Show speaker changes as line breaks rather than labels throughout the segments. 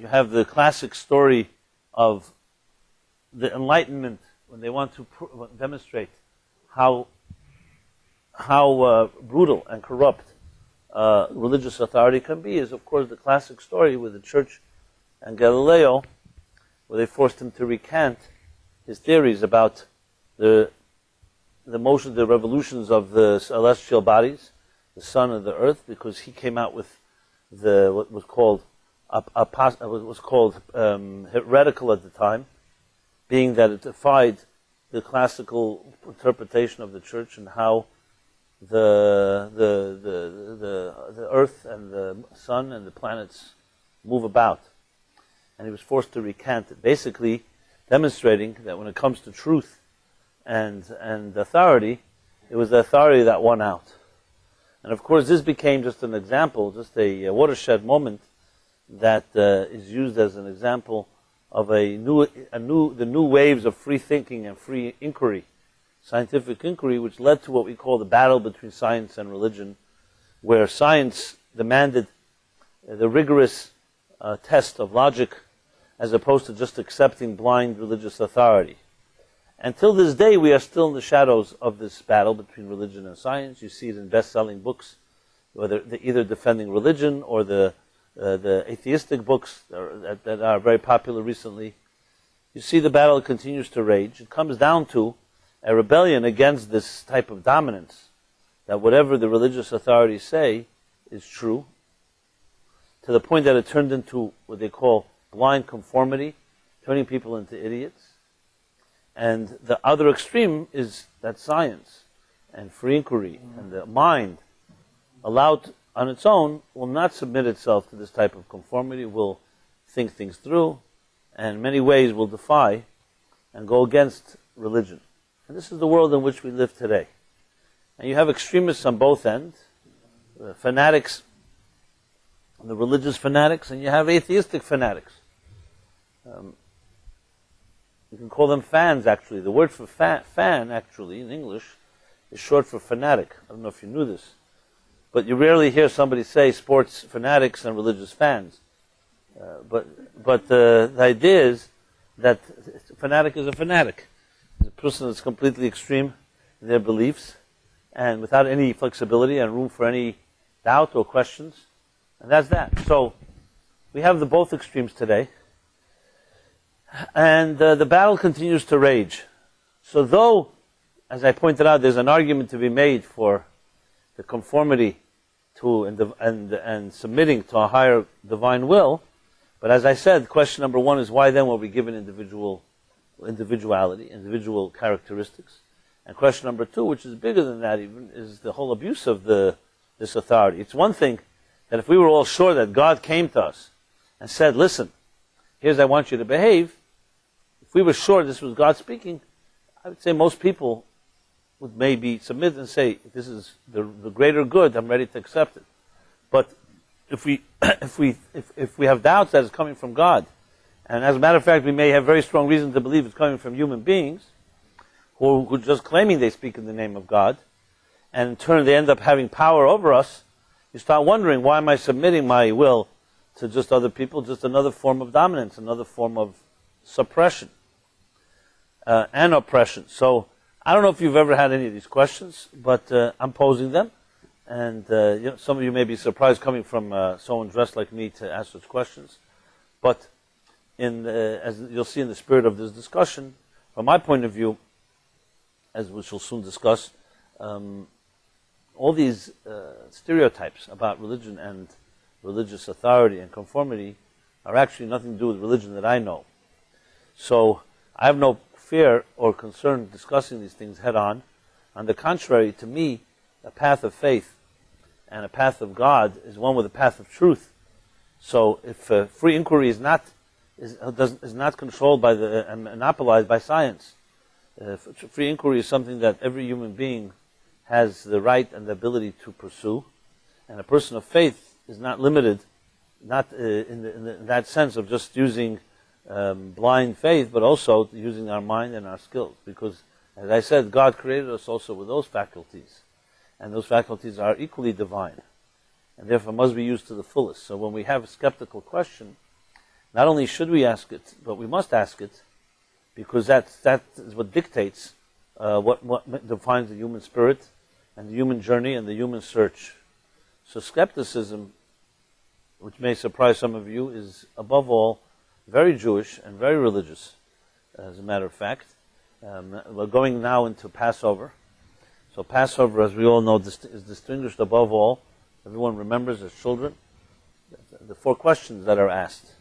You have the classic story of the Enlightenment when they want to demonstrate how brutal and corrupt religious authority can be, is of course the classic story with the church and Galileo, where they forced him to recant his theories about the revolutions of the celestial bodies, the sun and the earth, because he came out with what was called heretical at the time, being that it defied the classical interpretation of the church and how the earth and the sun and the planets move about. And he was forced to recant it, basically demonstrating that when it comes to truth and authority, it was the authority that won out. And of course this became just an example, just a watershed moment that is used as an example of the new waves of free thinking and free inquiry, scientific inquiry, which led to what we call the battle between science and religion, where science demanded the rigorous test of logic as opposed to just accepting blind religious authority. Until this day, we are still in the shadows of this battle between religion and science. You see it in best-selling books, whether they're either defending religion or the atheistic books that are very popular recently. You see the battle continues to rage. It comes down to a rebellion against this type of dominance, that whatever the religious authorities say is true, to the point that it turned into what they call blind conformity, turning people into idiots. And the other extreme is that science and free inquiry and the mind, allowed on its own, will not submit itself to this type of conformity, will think things through, and in many ways will defy and go against religion. And this is the world in which we live today. And you have extremists on both ends, the fanatics, the religious fanatics, and you have atheistic fanatics. You can call them fans, actually. The word for fan, actually, in English, is short for fanatic. I don't know if you knew this. But you rarely hear somebody say sports fanatics and religious fans. But the idea is that a fanatic is a fanatic. It's a person that's completely extreme in their beliefs and without any flexibility and room for any doubt or questions. And that's that. So we have both extremes today. And the battle continues to rage. So though, as I pointed out, there's an argument to be made for the conformity to and submitting to a higher divine will, but as I said, question number one is why then were we given individuality, individual characteristics? And question number two, which is bigger than that even, is the whole abuse of this authority. It's one thing that if we were all sure that God came to us and said, listen, here's how I want you to behave, if we were sure this was God speaking, I would say most people would maybe submit and say, if this is the greater good, I'm ready to accept it. But if we have doubts that it's coming from God, and as a matter of fact, we may have very strong reason to believe it's coming from human beings who are just claiming they speak in the name of God, and in turn they end up having power over us, you start wondering, why am I submitting my will to just other people, just another form of dominance, another form of suppression and oppression. So I don't know if you've ever had any of these questions, but I'm posing them. And some of you may be surprised coming from someone dressed like me to ask such questions. But as you'll see in the spirit of this discussion, from my point of view, as we shall soon discuss, all these stereotypes about religion and religious authority and conformity are actually nothing to do with religion that I know. So I have no fear or concern discussing these things head on. On the contrary, to me, a path of faith and a path of God is one with a path of truth. So if free inquiry is not controlled by and monopolized by science, free inquiry is something that every human being has the right and the ability to pursue, and a person of faith is not limited, not in that sense of just using blind faith, but also using our mind and our skills. Because, as I said, God created us also with those faculties, and those faculties are equally divine, and therefore must be used to the fullest. So when we have a skeptical question, not only should we ask it, but we must ask it, because that is what dictates what defines the human spirit and the human journey and the human search. So skepticism, which may surprise some of you, is above all very Jewish and very religious, as a matter of fact. We're going now into Passover. So Passover, as we all know, is distinguished above all. Everyone remembers as children the 4 questions that are asked.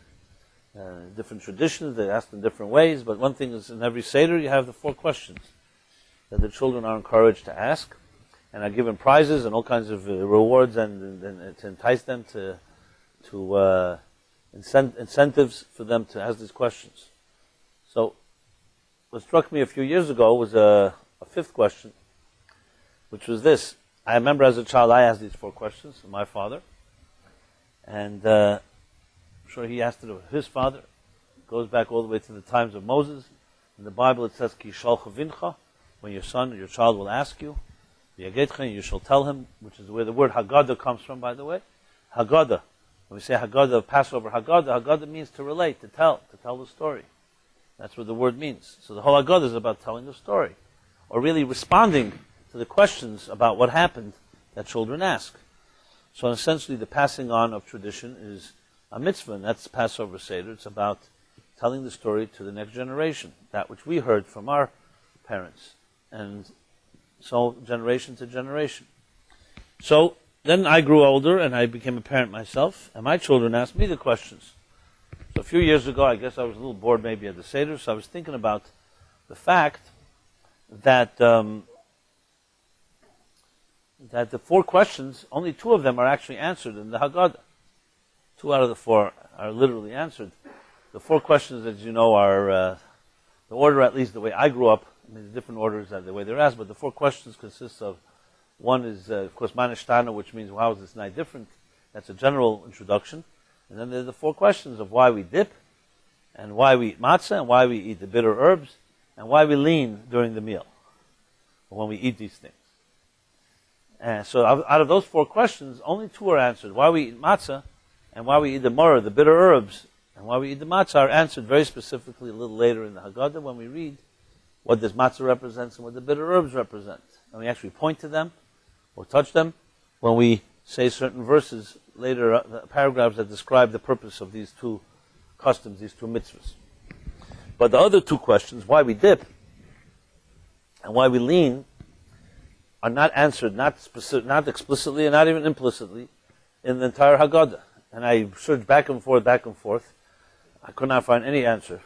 Different traditions, they're asked in different ways, but one thing is in every Seder you have the 4 questions that the children are encouraged to ask, and are given prizes and all kinds of rewards and to entice them to incentives for them to ask these questions. So what struck me a few years ago was a 5th question, which was this. I remember as a child I asked these 4 questions to my father, and I'm sure he asked it of his father. It goes back all the way to the times of Moses. In the Bible it says, Ki shalcha vincha, when your son or your child will ask you, V'yagetcha, you shall tell him, which is where the word Haggadah comes from, by the way. Haggadah. When we say Haggadah, Passover Haggadah, Haggadah means to relate, to tell the story. That's what the word means. So the whole Haggadah is about telling the story, or really responding to the questions about what happened that children ask. So essentially the passing on of tradition is a mitzvah, and that's Passover Seder. It's about telling the story to the next generation, that which we heard from our parents, and so generation to generation. So then I grew older and I became a parent myself, and my children asked me the questions. So a few years ago, I guess I was a little bored maybe at the Seder, so I was thinking about the fact that that the 4 questions, only 2 of them are actually answered in the Haggadah. 2 out of the 4 are literally answered. The 4 questions, as you know, are the order, at least the way I grew up. I mean, the different orders are the way they're asked, but the 4 questions consist of, one is, of course, Manishtana, which means, how is this night different? That's a general introduction. And then there are the 4 questions of why we dip, and why we eat matzah, and why we eat the bitter herbs, and why we lean during the meal, or when we eat these things. And so out of those 4 questions, only 2 are answered. Why we eat matzah, and why we eat the maror, the bitter herbs, and why we eat the matzah are answered very specifically a little later in the Haggadah when we read what this matzah represents and what the bitter herbs represent. And we actually point to them or touch them when we say certain verses later, paragraphs that describe the purpose of these 2 customs, these 2 mitzvahs. But the other 2 questions, why we dip and why we lean, are not answered, not explicitly and not even implicitly in the entire Haggadah. And I searched back and forth. I could not find any answer.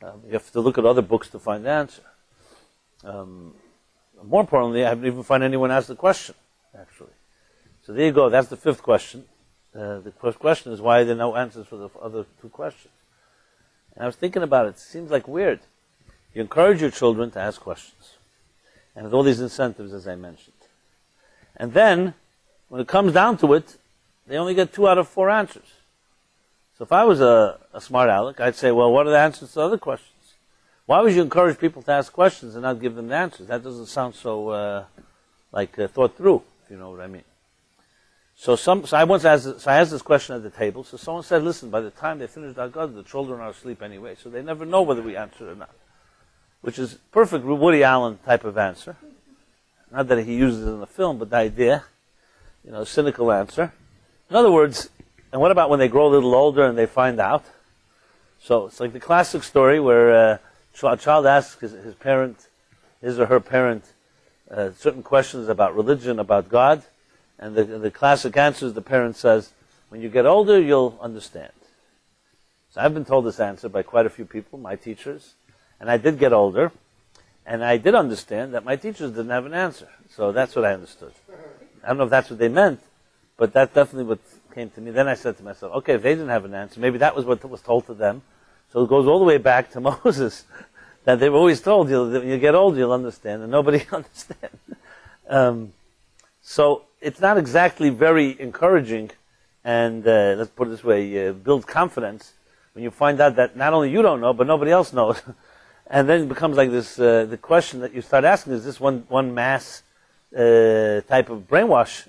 You have to look at other books to find the answer. More importantly, I haven't even found anyone ask the question, actually. So there you go. That's the 5th question. The first question is, why are there no answers for the other 2 questions? And I was thinking about it. It seems like weird. You encourage your children to ask questions, and with all these incentives, as I mentioned. And then, when it comes down to it, they only get 2 out of 4 answers. So if I was a smart aleck, I'd say, well, what are the answers to other questions? Why would you encourage people to ask questions and not give them the answers? That doesn't sound so thought through, if you know what I mean. So I asked this question at the table. So someone said, listen, by the time they finish the Haggadah, the children are asleep anyway, so they never know whether we answered or not. Which is perfect Woody Allen type of answer. Not that he uses it in the film, but the idea, cynical answer. In other words, and what about when they grow a little older and they find out? So it's like the classic story where a child asks his or her parent, certain questions about religion, about God, and the classic answer is the parent says, when you get older, you'll understand. So I've been told this answer by quite a few people, my teachers, and I did get older, and I did understand that my teachers didn't have an answer. So that's what I understood. I don't know if that's what they meant, but that's definitely what came to me. Then I said to myself, okay, if they didn't have an answer, maybe that was what was told to them. So it goes all the way back to Moses, that they were always told, when you get older, you'll understand, and nobody understands. So it's not exactly very encouraging, and let's put it this way, build confidence when you find out that not only you don't know, but nobody else knows. And then it becomes like this, the question that you start asking, is this one mass type of brainwash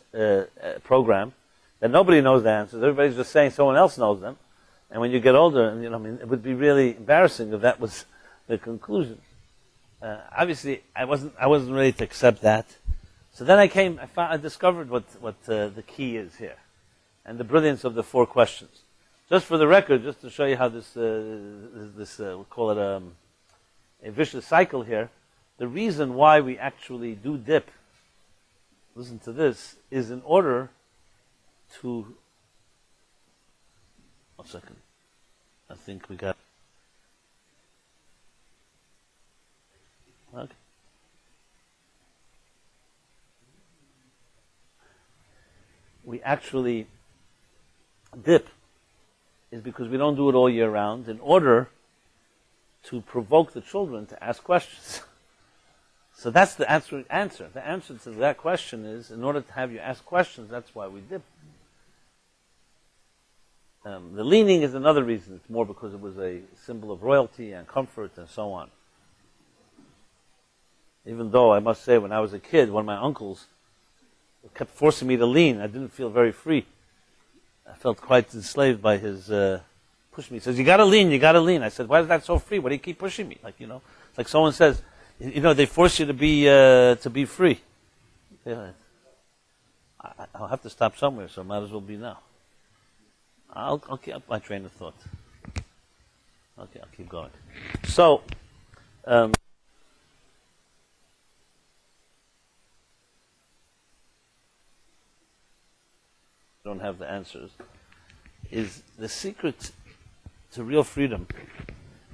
program that nobody knows the answers. Everybody's just saying someone else knows them. And when you get older, and it would be really embarrassing if that was the conclusion. Obviously, I wasn't ready to accept that. So then I discovered what the key is here, and the brilliance of the 4 questions. Just for the record, just to show you how this we'll call it a vicious cycle here. The reason why we actually do dip, listen to this, is in order to. 1 second. I think we got. Okay. We actually dip is because we don't do it all year round in order to provoke the children to ask questions. So that's the answer. The answer to that question is, in order to have you ask questions, that's why we dip. The leaning is another reason. It's more because it was a symbol of royalty and comfort and so on. Even though I must say, when I was a kid, one of my uncles kept forcing me to lean. I didn't feel very free. I felt quite enslaved by his push me. He says, you gotta lean. I said, why is that so free? Why do you keep pushing me? It's like someone says, they force you to be free. I'll have to stop somewhere, so it might as well be now. I'll keep up my train of thought. Okay, I'll keep going. So, don't have the answers, is the secret to real freedom.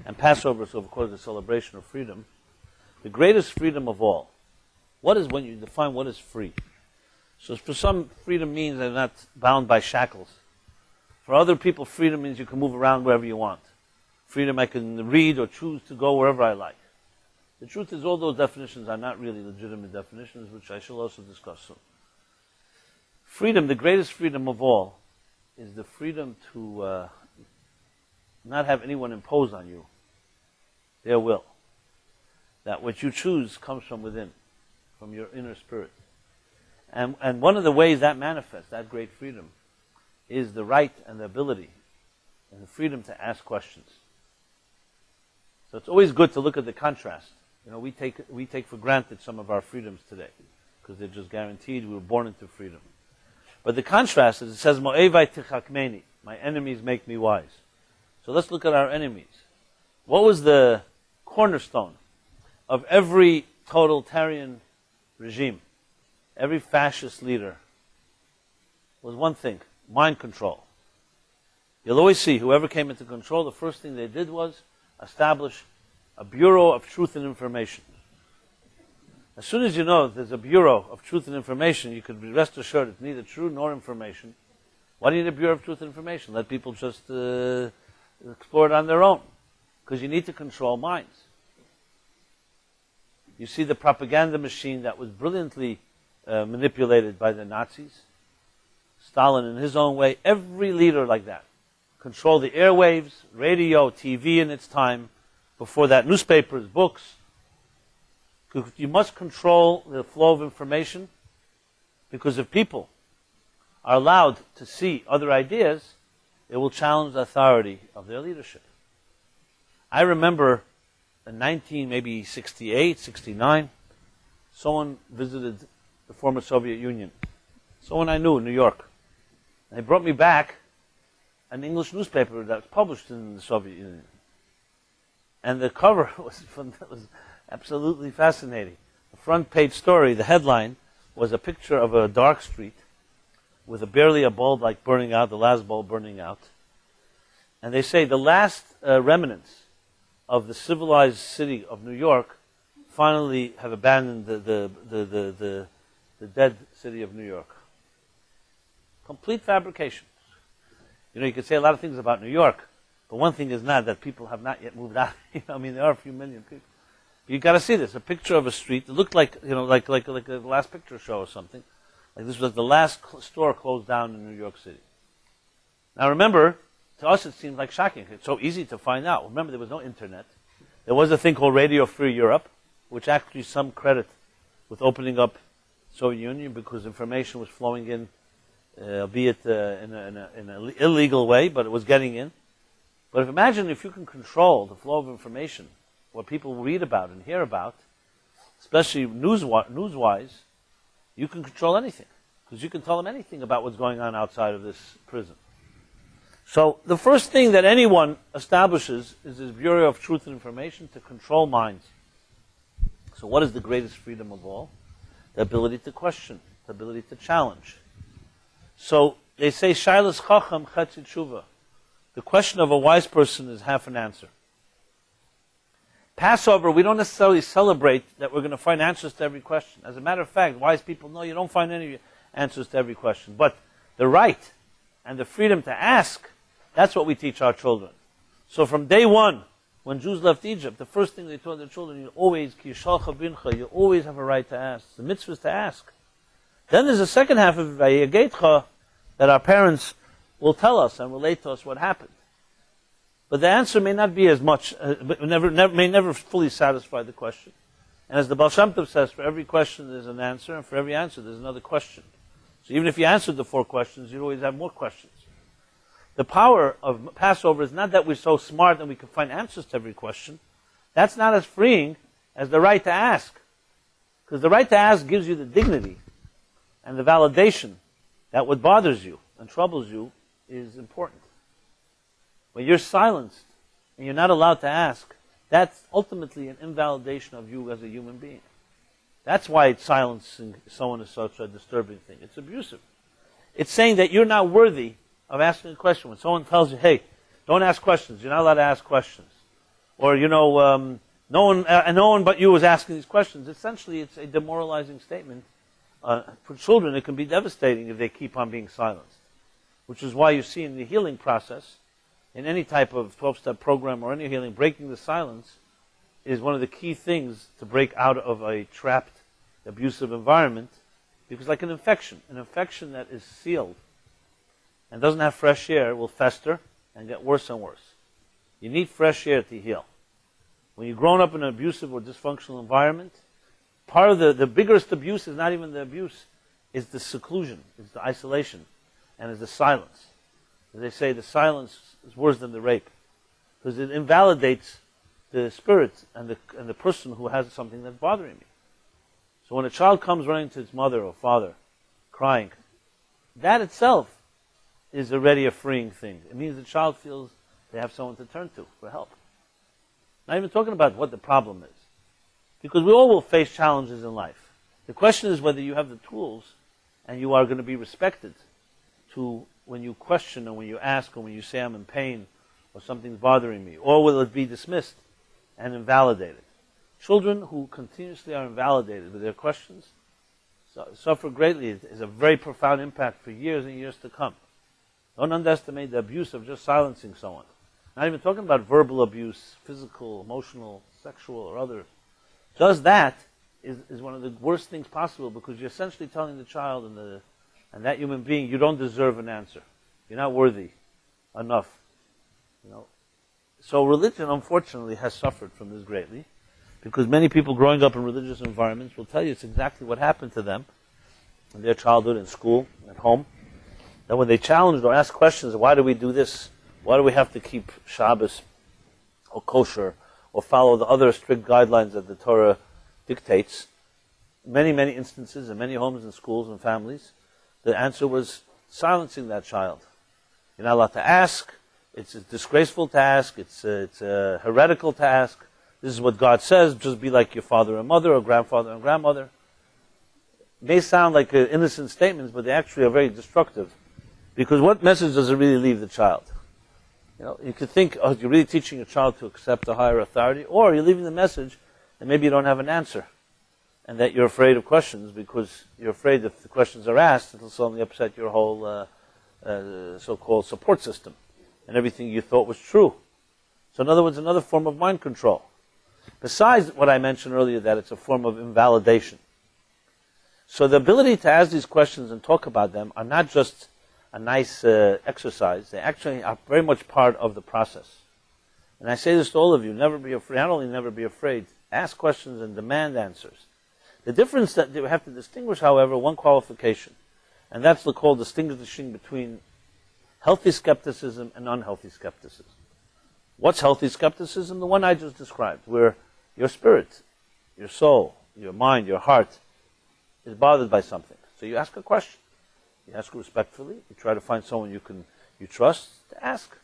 And Passover is, of course, a celebration of freedom. The greatest freedom of all. What is, when you define what is free? So for some, freedom means they're not bound by shackles. For other people, freedom means you can move around wherever you want. Freedom, I can read or choose to go wherever I like. The truth is, all those definitions are not really legitimate definitions, which I shall also discuss soon. Freedom, the greatest freedom of all, is the freedom to not have anyone impose on you their will. That what you choose comes from within, from your inner spirit. And one of the ways that manifests, that great freedom, is the right and the ability and the freedom to ask questions. So it's always good to look at the contrast. We take for granted some of our freedoms today because they're just guaranteed. We were born into freedom. But the contrast is, it says, Mo'evai tichakmeni, my enemies make me wise. So let's look at our enemies. What was the cornerstone of every totalitarian regime, every fascist leader? Was one thing: mind control. You'll always see, whoever came into control, the first thing they did was establish a Bureau of Truth and Information. As soon as you know there's a Bureau of Truth and Information, you could be rest assured it's neither true nor information. Why do you need a Bureau of Truth and Information? Let people just explore it on their own. Because you need to control minds. You see the propaganda machine that was brilliantly manipulated by the Nazis. Stalin, in his own way, every leader like that. Control the airwaves, radio, TV in its time. Before that, newspapers, books. You must control the flow of information, because if people are allowed to see other ideas, it will challenge the authority of their leadership. I remember in 1968, 69, someone visited the former Soviet Union. Someone I knew in New York. And they brought me back an English newspaper that was published in the Soviet Union. And the cover was absolutely fascinating. The front page story, the headline, was a picture of a dark street with barely a bulb like burning out, the last bulb burning out. And they say the last remnants of the civilized city of New York finally have abandoned the dead city of New York. Complete fabrication. You could say a lot of things about New York, but one thing is not that people have not yet moved out. There are a few million people. You got to see this. A picture of a street. It looked like, like a last picture show or something. Like this was the last store closed down in New York City. Now remember, to us it seemed like shocking. It's so easy to find out. Remember, there was no internet. There was a thing called Radio Free Europe, which actually some credit with opening up the Soviet Union because information was flowing in, albeit in an illegal way, but it was getting in. But imagine if you can control the flow of information, what people read about and hear about, especially news-wise, you can control anything. Because you can tell them anything about what's going on outside of this prison. So the first thing that anyone establishes is this Bureau of Truth and Information to control minds. So what is the greatest freedom of all? The ability to question, the ability to challenge. So they say, Shailas Chacham Chetzi Tshuva. The question of a wise person is half an answer. Passover, we don't necessarily celebrate that we're going to find answers to every question. As a matter of fact, wise people know you don't find any answers to every question. But the right and the freedom to ask, that's what we teach our children. So from day one, when Jews left Egypt, the first thing they taught their children, you always have a right to ask. The mitzvah is to ask. Then there's a second half of Vayegetcha that our parents will tell us and relate to us what happened. But the answer may not be as much, may never fully satisfy the question. And as the Baal Shem Tov says, for every question there's an answer, and for every answer there's another question. So even if you answered the 4 questions, you'd always have more questions. The power of Passover is not that we're so smart and we can find answers to every question. That's not as freeing as the right to ask. Because the right to ask gives you the dignity and the validation that what bothers you and troubles you is important. When you're silenced and you're not allowed to ask, that's ultimately an invalidation of you as a human being. That's why silencing someone is such a disturbing thing. It's abusive. It's saying that you're not worthy of asking a question. When someone tells you, hey, don't ask questions, you're not allowed to ask questions. Or, no one but you is asking these questions. Essentially, it's a demoralizing statement. For children, it can be devastating if they keep on being silenced. Which is why you see in the healing process, in any type of 12-step program or any healing, breaking the silence is one of the key things to break out of a trapped, abusive environment. Because like an infection that is sealed and doesn't have fresh air will fester and get worse and worse. You need fresh air to heal. When you've grown up in an abusive or dysfunctional environment, part of the biggest abuse is not even the abuse, it's the seclusion, it's the isolation, and it's the silence. As they say, the silence is worse than the rape, because it invalidates the spirit and the person who has something that's bothering me. So when a child comes running to its mother or father, crying, that itself is already a freeing thing. It means the child feels they have someone to turn to for help. Not even talking about what the problem is. Because we all will face challenges in life. The question is whether you have the tools and you are going to be respected to when you question and when you ask or when you say I'm in pain or something's bothering me. Or will it be dismissed and invalidated? Children who continuously are invalidated with their questions suffer greatly. It is a very profound impact for years and years to come. Don't underestimate the abuse of just silencing someone. Not even talking about verbal abuse, physical, emotional, sexual, or other. Just that is one of the worst things possible, because you're essentially telling the child and that human being, you don't deserve an answer. You're not worthy enough. So religion, unfortunately, has suffered from this greatly, because many people growing up in religious environments will tell you it's exactly what happened to them in their childhood, in school, at home. That when they challenged or asked questions, why do we do this? Why do we have to keep Shabbos or kosher or follow the other strict guidelines that the Torah dictates? Many, many instances in many homes and schools and families, the answer was silencing that child. You're not allowed to ask. It's disgraceful to ask. It's heretical to ask. This is what God says. Just be like your father and mother or grandfather and grandmother. It may sound like innocent statements, but they actually are very destructive. Because what message does it really leave the child? You could think, you're really teaching a child to accept a higher authority, or you're leaving the message that maybe you don't have an answer, and that you're afraid of questions because you're afraid if the questions are asked, it'll suddenly upset your whole so-called support system, and everything you thought was true. So in other words, another form of mind control. Besides what I mentioned earlier, that it's a form of invalidation. So the ability to ask these questions and talk about them are not just a nice exercise. They actually are very much part of the process. And I say this to all of you, never be afraid, not only never be afraid, ask questions and demand answers. The difference that you have to distinguish, however, one qualification, and that's called distinguishing between healthy skepticism and unhealthy skepticism. What's healthy skepticism? The one I just described, where your spirit, your soul, your mind, your heart is bothered by something. So you ask a question. You ask respectfully. You try to find someone you trust to ask.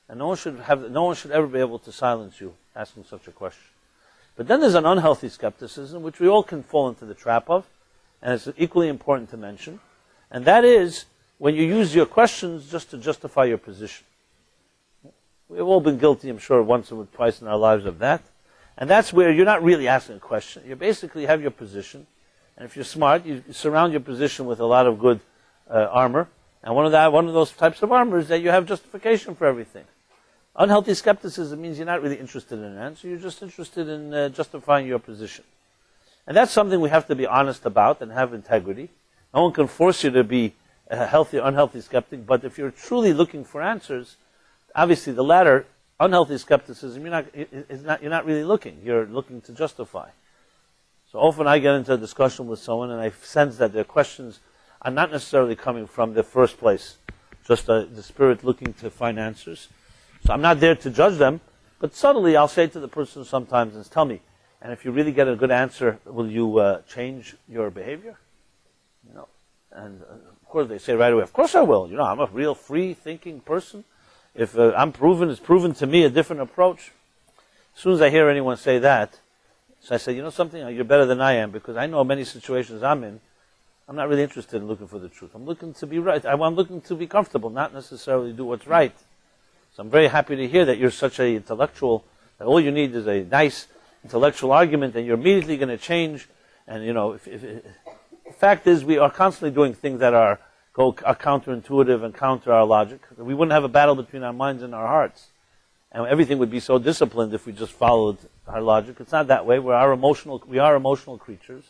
And no one should ever be able to silence you asking such a question. But then there's an unhealthy skepticism, which we all can fall into the trap of, and it's equally important to mention. And that is when you use your questions just to justify your position. We've all been guilty, I'm sure, once or twice in our lives of that. And that's where you're not really asking a question. You basically have your position. And if you're smart, you surround your position with a lot of good armor. And one of those types of armor is that you have justification for everything. Unhealthy skepticism means you're not really interested in an answer. You're just interested in justifying your position. And that's something we have to be honest about and have integrity. No one can force you to be a healthy or unhealthy skeptic, but if you're truly looking for answers, obviously the latter, unhealthy skepticism, you're not really looking. You're looking to justify. So often I get into a discussion with someone and I sense that their questions are not necessarily coming from the first place, just the spirit looking to find answers. So I'm not there to judge them, but subtly I'll say to the person sometimes, and tell me, and if you really get a good answer, will you change your behavior? And of course they say right away, of course I will. I'm a real free-thinking person. If it's proven to me a different approach. As soon as I hear anyone say that, so I say, something, you're better than I am, because I know many situations I'm in, I'm not really interested in looking for the truth. I'm looking to be right. I'm looking to be comfortable, not necessarily do what's right. So I'm very happy to hear that you're such an intellectual, that all you need is a nice intellectual argument, and you're immediately going to change. And, the fact is we are constantly doing things that are counterintuitive and counter our logic. We wouldn't have a battle between our minds and our hearts. And everything would be so disciplined if we just followed our logic. It's not that way. We are emotional creatures,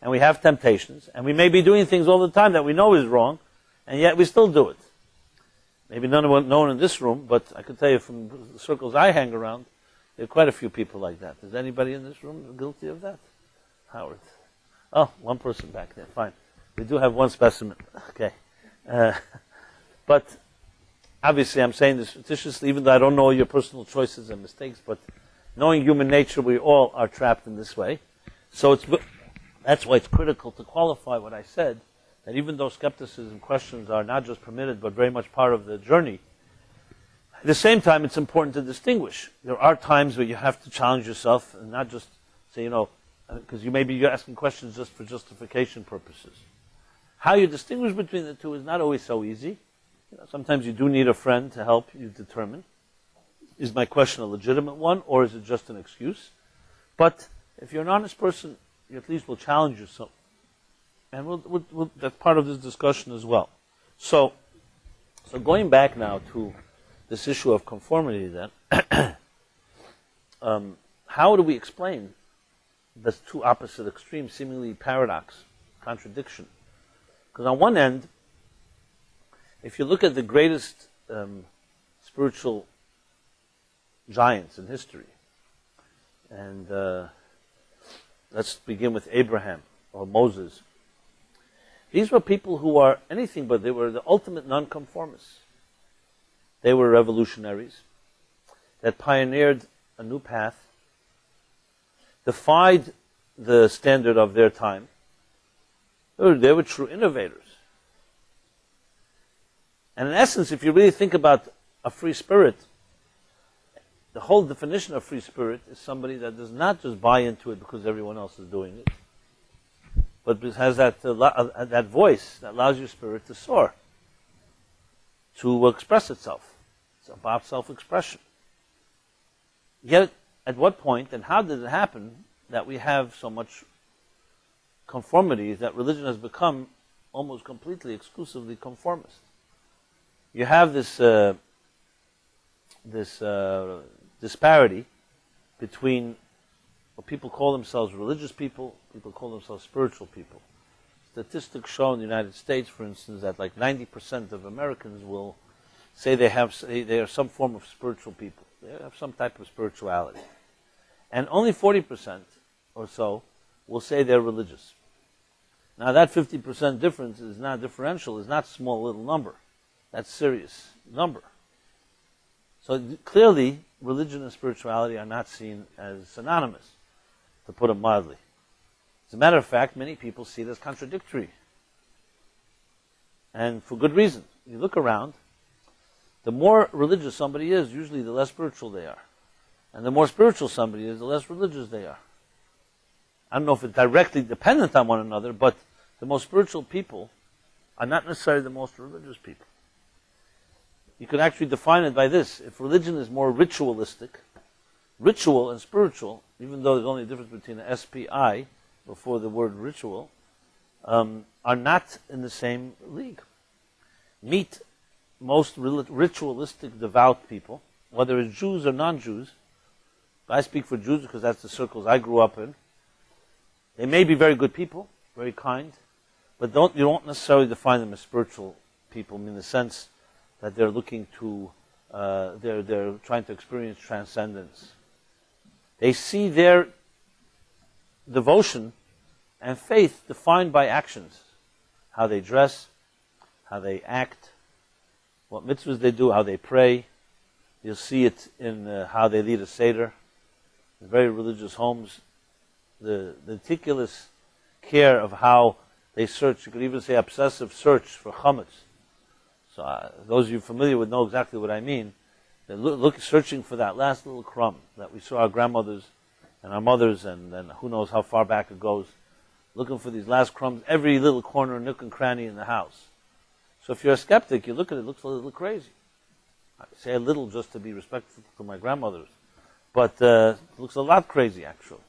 and we have temptations, and we may be doing things all the time that we know is wrong, and yet we still do it. Maybe no one in this room, but I can tell you from the circles I hang around, there are quite a few people like that. Is anybody in this room guilty of that? Howard. Oh, one person back there. Fine. We do have one specimen. Okay. But obviously I'm saying this fictitiously, even though I don't know your personal choices and mistakes, but knowing human nature, we all are trapped in this way. So that's why it's critical to qualify what I said, that even though skepticism questions are not just permitted, but very much part of the journey, at the same time, it's important to distinguish. There are times where you have to challenge yourself and not just say, because you're asking questions just for justification purposes. How you distinguish between the two is not always so easy. Sometimes you do need a friend to help you determine, is my question a legitimate one, or is it just an excuse? But if you're an honest person, you at least will challenge yourself. And that's part of this discussion as well. So going back now to this issue of conformity then, how do we explain the two opposite extremes, seemingly paradox, contradiction? Because on one end, if you look at the greatest spiritual giants in history, and let's begin with Abraham or Moses. These were people who are anything but, they were the ultimate nonconformists. They were revolutionaries that pioneered a new path, defied the standard of their time. They were true innovators. And in essence, if you really think about a free spirit, the whole definition of free spirit is somebody that does not just buy into it because everyone else is doing it, but has that voice that allows your spirit to soar, to express itself. It's about self-expression. Yet, at what point and how did it happen that we have so much conformity that religion has become almost completely, exclusively conformist? You have this disparity between what people call themselves religious people call themselves spiritual people. Statistics show in the United States, for instance, that like 90% of Americans will say they are some form of spiritual people. They have some type of spirituality. And only 40% or so will say they're religious. Now that 50% difference is not differential, is not small little number. That's serious number. So clearly, religion and spirituality are not seen as synonymous, to put it mildly. As a matter of fact, many people see it as contradictory. And for good reason. You look around, the more religious somebody is, usually the less spiritual they are. And the more spiritual somebody is, the less religious they are. I don't know if it's directly dependent on one another, but the most spiritual people are not necessarily the most religious people. You could actually define it by this. If religion is more ritualistic, ritual and spiritual, even though there's only a difference between the SPI before the word ritual, are not in the same league. Meet most ritualistic, devout people, whether it's Jews or non-Jews. I speak for Jews because that's the circles I grew up in. They may be very good people, very kind, but you don't necessarily define them as spiritual people in the sense that they're looking to, they're trying to experience transcendence. They see their devotion and faith defined by actions. How they dress, how they act, what mitzvahs they do, how they pray. You'll see it in how they lead a seder. In very religious homes, the meticulous care of how they search. You could even say obsessive search for chametz. So those of you familiar would know exactly what I mean. They're searching for that last little crumb that we saw our grandmothers and our mothers, and then who knows how far back it goes, looking for these last crumbs, every little corner, nook and cranny in the house. So if you're a skeptic, you look at it, it looks a little crazy. I say a little just to be respectful to my grandmothers, but it looks a lot crazy, actually.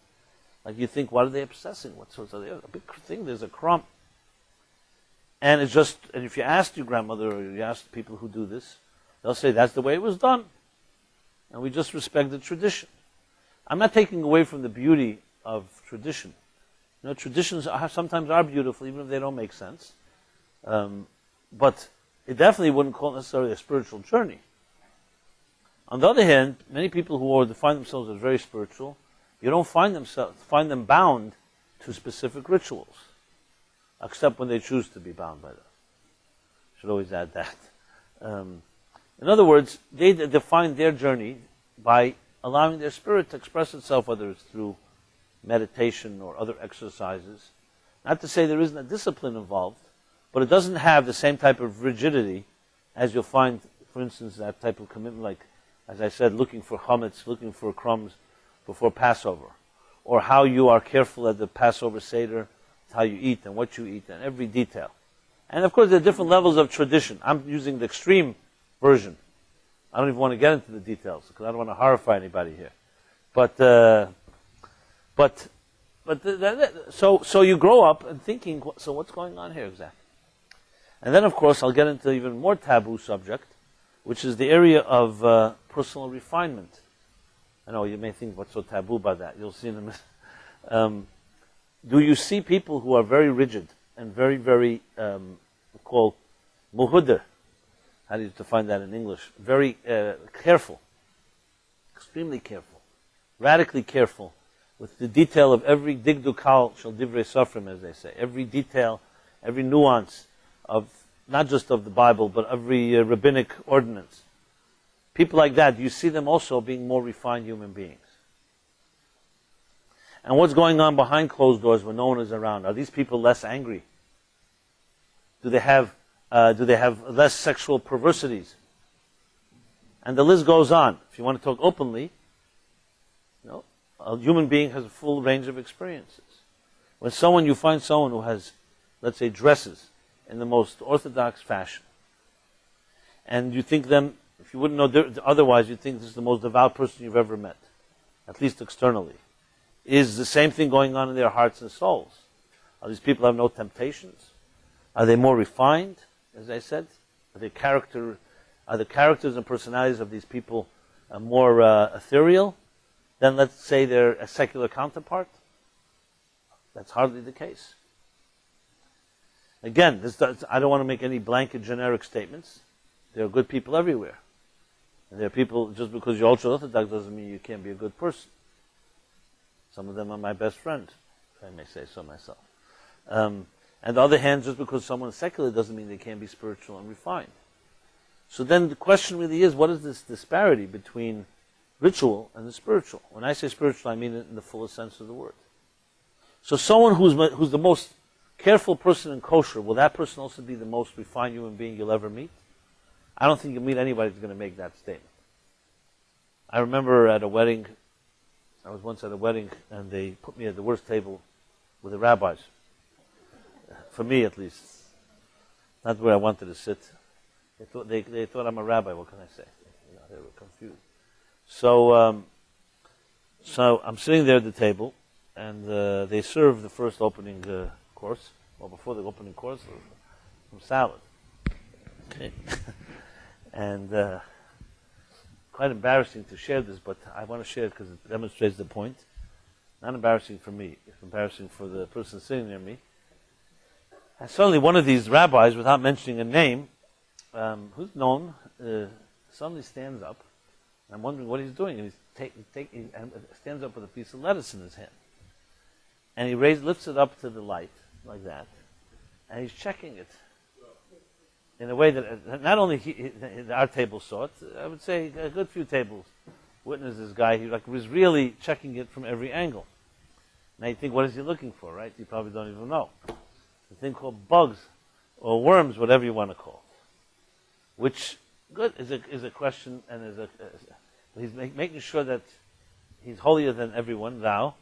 Like you think, what are they obsessing? What's a big thing? There's a crumb. And it's just, and if you ask your grandmother or you ask people who do this, they'll say that's the way it was done. And we just respect the tradition. I'm not taking away from the beauty of tradition. You know, traditions sometimes are beautiful, even if they don't make sense. But it definitely wouldn't call it necessarily a spiritual journey. On the other hand, many people who define themselves as very spiritual, you don't find them bound to specific rituals, except when they choose to be bound by them. Should always add that. In other words, they define their journey by allowing their spirit to express itself, whether it's through meditation or other exercises. Not to say there isn't a discipline involved, but it doesn't have the same type of rigidity as you'll find, for instance, that type of commitment, like, as I said, looking for chametz, looking for crumbs before Passover, or how you are careful at the Passover Seder, how you eat and what you eat, and every detail. And of course, there are different levels of tradition. I'm using the extreme version. I don't even want to get into the details because I don't want to horrify anybody here. So you grow up and thinking, so what's going on here exactly? And then, of course, I'll get into even more taboo subject, which is the area of personal refinement. I know you may think, what's so taboo about that? You'll see in a minute. Do you see people who are very rigid and very, very, called muhudr? How do you define that in English? Very careful, extremely careful, radically careful with the detail of every digdukal shel divrei sofrim, as they say. Every detail, every nuance of, not just of the Bible, but every rabbinic ordinance. People like that, you see them also being more refined human beings. And what's going on behind closed doors when no one is around? Are these people less angry? Do they have less sexual perversities? And the list goes on. If you want to talk openly, you know, a human being has a full range of experiences. When you find someone who has, let's say, dresses in the most orthodox fashion, and you think them, if you wouldn't know otherwise, you'd think this is the most devout person you've ever met, at least externally. Is the same thing going on in their hearts and souls? Are these people have no temptations? Are they more refined, as I said? Are the characters and personalities of these people more ethereal than, let's say, their secular counterpart? That's hardly the case. Again, I don't want to make any blanket generic statements. There are good people everywhere. And there are people, just because you're ultra-Orthodox doesn't mean you can't be a good person. Some of them are my best friend, if I may say so myself. On the other hand, just because someone's secular doesn't mean they can't be spiritual and refined. So then the question really is, what is this disparity between ritual and the spiritual. When I say spiritual, I mean it in the fullest sense of the word. So someone who's the most careful person in kosher, will that person also be the most refined human being you'll ever meet? I don't think you'll meet anybody who's going to make that statement. I remember at a wedding, I was once at a wedding, and they put me at the worst table with the rabbis. For me, at least. Not where I wanted to sit. They thought I'm a rabbi, what can I say? You know, they were confused. So I'm sitting there at the table, and they serve the first opening course, or before the opening course, some salad. Okay. And quite embarrassing to share this, but I want to share it because it demonstrates the point. Not embarrassing for me, it's embarrassing for the person sitting near me. And suddenly one of these rabbis, without mentioning a name, who's known, suddenly stands up. I'm wondering what he's doing. And he stands up with a piece of lettuce in his hand. And he lifts it up to the light, like that. And he's checking it. In a way that not only our table saw it, I would say a good few tables witnessed this guy. He was really checking it from every angle. Now you think, what is he looking for, right? You probably don't even know. A thing called bugs or worms, whatever you want to call it. Which, good, is a question, and he's making sure that he's holier than everyone, thou,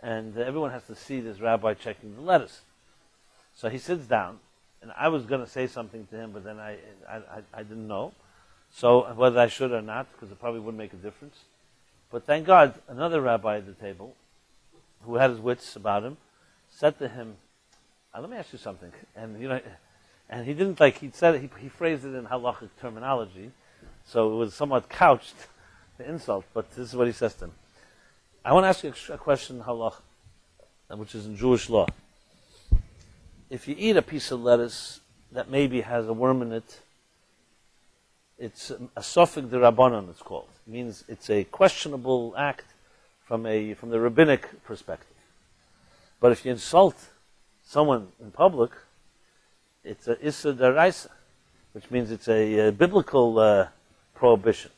and everyone has to see this rabbi checking the lettuce. So he sits down, and I was going to say something to him, but then I didn't know. So whether I should or not, because it probably wouldn't make a difference. But thank God, another rabbi at the table, who had his wits about him, said to him, let me ask you something. And and he didn't he said it, he phrased it in halachic terminology, so it was somewhat couched, the insult, but this is what he says to him. I want to ask you a question, halach, which is in Jewish law. If you eat a piece of lettuce that maybe has a worm in it, it's a sofek d'Rabbanan, it's called. It means it's a questionable act from the rabbinic perspective. But if you insult someone in public, it's a issa d'oraisa, which means it's a biblical prohibition.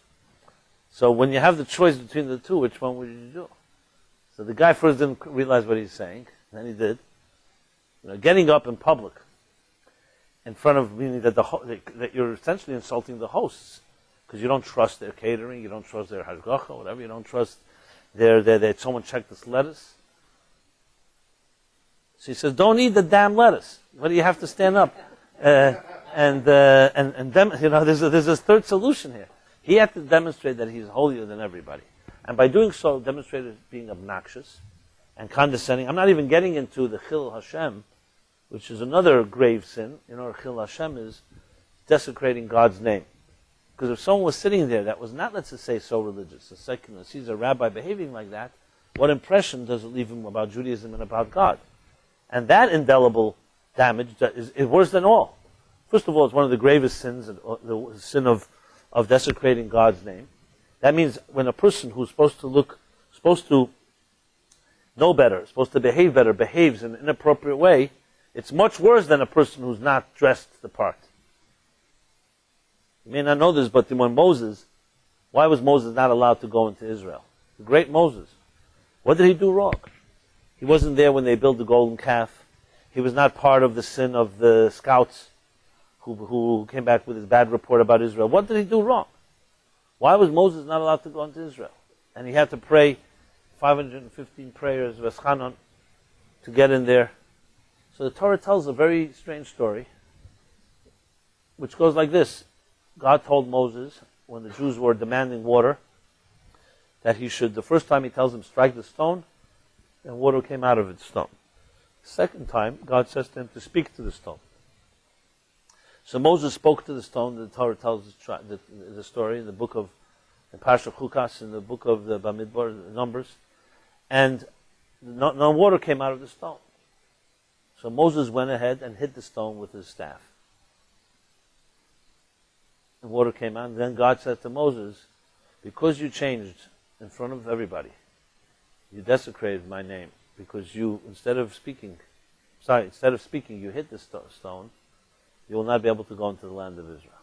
So when you have the choice between the two, which one would you do? So the guy first didn't realize what he's saying, then he did. Getting up in public, in front of, meaning that you're essentially insulting the hosts, because you don't trust their catering, you don't trust their hashgacha, whatever, you don't trust that someone checked this lettuce. So he says, don't eat the damn lettuce. What do you have to stand up? And them, there's a third solution here. He had to demonstrate that he's holier than everybody. And by doing so, demonstrated being obnoxious and condescending. I'm not even getting into the Chil Hashem, which is another grave sin. Chil Hashem is desecrating God's name. Because if someone was sitting there that was not, let's just say, so religious, a secular, sees a rabbi behaving like that, what impression does it leave him about Judaism and about God? And that indelible damage is worse than all. First of all, it's one of the gravest sins, the sin of desecrating God's name. That means when a person who's supposed to know better, supposed to behave better, behaves in an inappropriate way, it's much worse than a person who's not dressed the part. You may not know this, but when why was Moses not allowed to go into Israel? The great Moses. What did he do wrong? He wasn't there when they built the golden calf. He was not part of the sin of the scouts who came back with his bad report about Israel. What did he do wrong? Why was Moses not allowed to go into Israel? And he had to pray 515 prayers, Veschanon, to get in there. So the Torah tells a very strange story, which goes like this. God told Moses, when the Jews were demanding water, that he should, the first time he tells him, strike the stone, and water came out of the stone. The second time, God says to him to speak to the stone. So Moses spoke to the stone. The Torah tells the story in the book of the Parsha Chukas, in the book of the Bamidbar, the Numbers, and no water came out of the stone. So Moses went ahead and hit the stone with his staff. The water came out, and then God said to Moses, because you changed in front of everybody, you desecrated my name, because you, instead of speaking, you hit the stone, you will not be able to go into the land of Israel.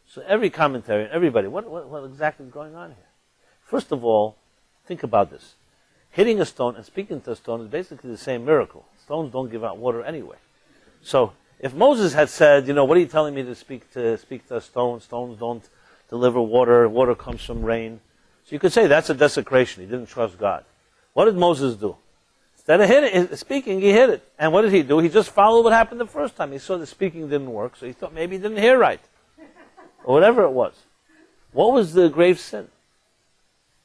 So every commentary, everybody, what exactly is going on here? First of all, think about this. Hitting a stone and speaking to a stone is basically the same miracle. Stones don't give out water anyway. So, if Moses had said, what are you telling me to speak to a stone? Stones don't deliver water. Water comes from rain. So you could say that's a desecration. He didn't trust God. What did Moses do? Instead of speaking, he hit it. And what did he do? He just followed what happened the first time. He saw the speaking didn't work, so he thought maybe he didn't hear right. Or whatever it was. What was the grave sin?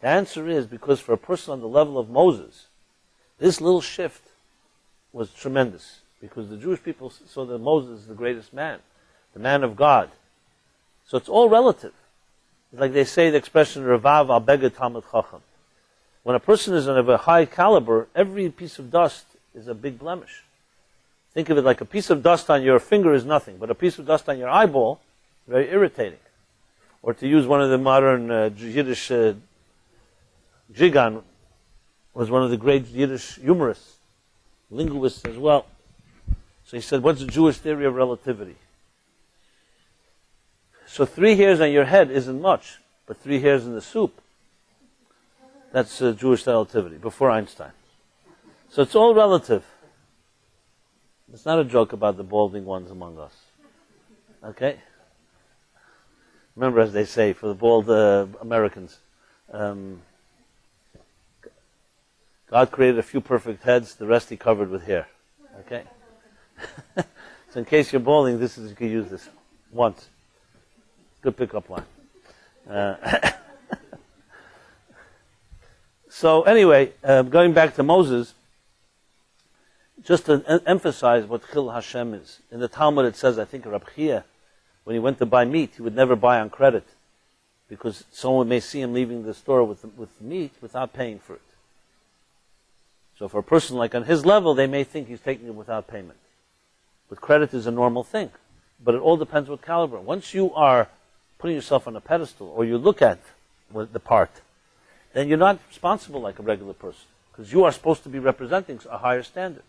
The answer is because for a person on the level of Moses, this little shift was tremendous. Because the Jewish people saw that Moses is the greatest man, the man of God. So it's all relative. It's like they say the expression, Revav al beged Talmid Chacham. When a person is of a high caliber, every piece of dust is a big blemish. Think of it like a piece of dust on your finger is nothing, but a piece of dust on your eyeball, very irritating. Or to use one of the modern Yiddish, Jigan was one of the great Yiddish humorists, linguists as well. So he said, what's the Jewish theory of relativity? So 3 hairs on your head isn't much, but 3 hairs in the soup, that's Jewish relativity, before Einstein. So it's all relative. It's not a joke about the balding ones among us. Okay? Remember, as they say, for the bald Americans, God created a few perfect heads, the rest he covered with hair. Okay? So in case you're balding, you can use this once. Good pickup line. So anyway, going back to Moses, just to emphasize what Chil Hashem is. In the Talmud it says, I think Rab Chia, when he went to buy meat, he would never buy on credit, because someone may see him leaving the store with meat without paying for it. So for a person like on his level, they may think he's taking it without payment. But credit is a normal thing. But it all depends what caliber. Once you are putting yourself on a pedestal, or you look at the part, then you're not responsible like a regular person. Because you are supposed to be representing a higher standard.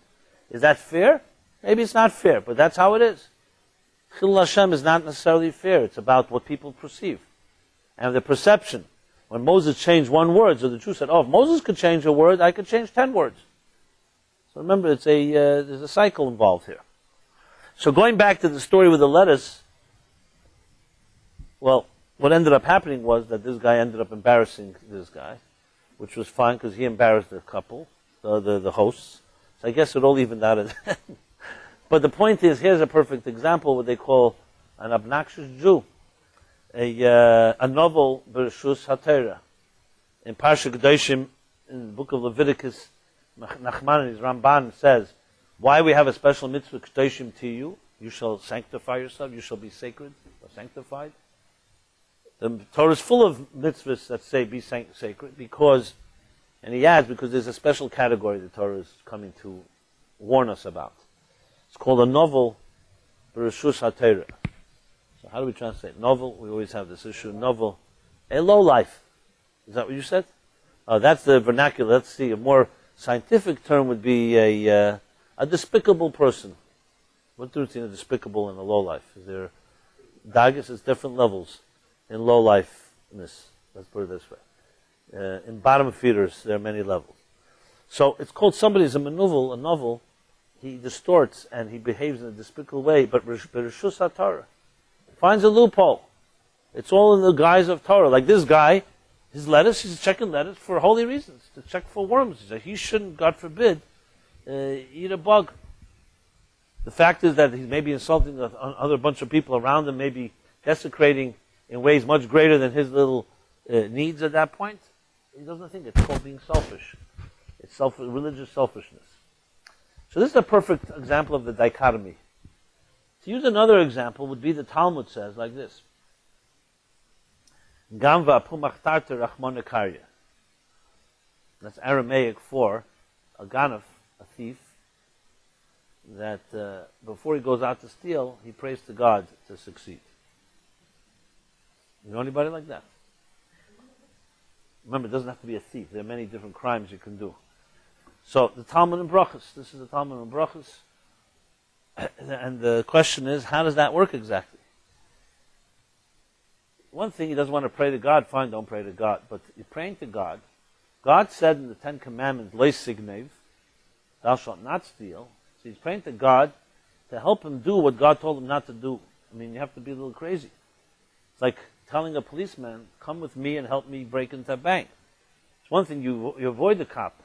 Is that fair? Maybe it's not fair, but that's how it is. Chil Hashem is not necessarily fair. It's about what people perceive. And the perception. When Moses changed one word, so the Jew said, if Moses could change a word, I could change 10 words. So remember, there's a cycle involved here. So going back to the story with the lettuce, well, what ended up happening was that this guy ended up embarrassing this guy, which was fine because he embarrassed the couple, the hosts. So I guess it all evened out. But the point is, here's a perfect example, what they call an obnoxious Jew. A novel, Bereshus HaTorah. In Parsha Kedoshim, in the book of Leviticus, Nachmanides, Ramban says, why we have a special mitzvah, Kedoshim to you? You shall sanctify yourself, you shall be sacred or sanctified. The Torah is full of mitzvahs that say be sacred because, and he adds, because there's a special category the Torah is coming to warn us about. It's called a novel, Bereshus HaTorah. So how do we translate? Novel, we always have this issue. Novel, a low life. Is that what you said? That's the vernacular. Let's see, a more scientific term would be a despicable person. What difference between a despicable and a low life? Is there, Dagas is different levels in low lifeness. Let's put it this way. In bottom feeders, there are many levels. So it's called somebody's a novel, he distorts and he behaves in a despicable way, but Bereshus HaTorah finds a loophole. It's all in the guise of Torah. Like this guy, his lettuce, he's checking lettuce for holy reasons, to check for worms. He shouldn't, God forbid, eat a bug. The fact is that he's maybe insulting another bunch of people around him, maybe desecrating in ways much greater than his little needs at that point. He doesn't think it's called being selfish. It's religious selfishness. So this is a perfect example of the dichotomy. To use another example would be the Talmud says like this. Gamva pumachtarta rachmana karya. That's Aramaic for a ganef, a thief, that before he goes out to steal, he prays to God to succeed. You know anybody like that? Remember, it doesn't have to be a thief. There are many different crimes you can do. So the Talmud and Brachos. This is the Talmud and Brachos. And the question is, how does that work exactly? one thing, he doesn't want to pray to God, fine, don't pray to God. But you're praying to God. God said in the Ten Commandments, "Lo signev," thou shalt not steal. So he's praying to God to help him do what God told him not to do. I mean, you have to be a little crazy. It's like telling a policeman, "Come with me and help me break into a bank." It's one thing you avoid the cop,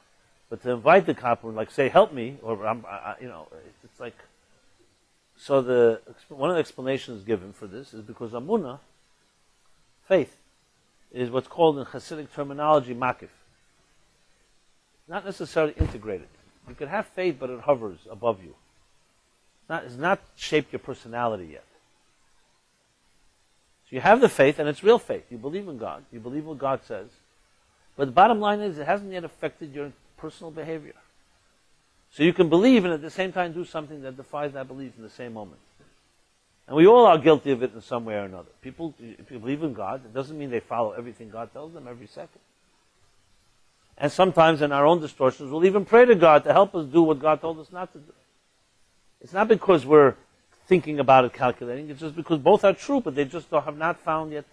but to invite the cop and like say, "Help me," or it's like. So one of the explanations given for this is because amunah, faith, is what's called in Hasidic terminology makif. Not necessarily integrated. You could have faith, but it hovers above you. It's not shaped your personality yet. So you have the faith, and it's real faith. You believe in God. You believe what God says. But the bottom line is, it hasn't yet affected your personal behavior. So you can believe and at the same time do something that defies that belief in the same moment. And we all are guilty of it in some way or another. People, if you believe in God, it doesn't mean they follow everything God tells them every second. And sometimes in our own distortions, we'll even pray to God to help us do what God told us not to do. It's not because we're thinking about it, calculating. It's just because both are true, but they just have not found yet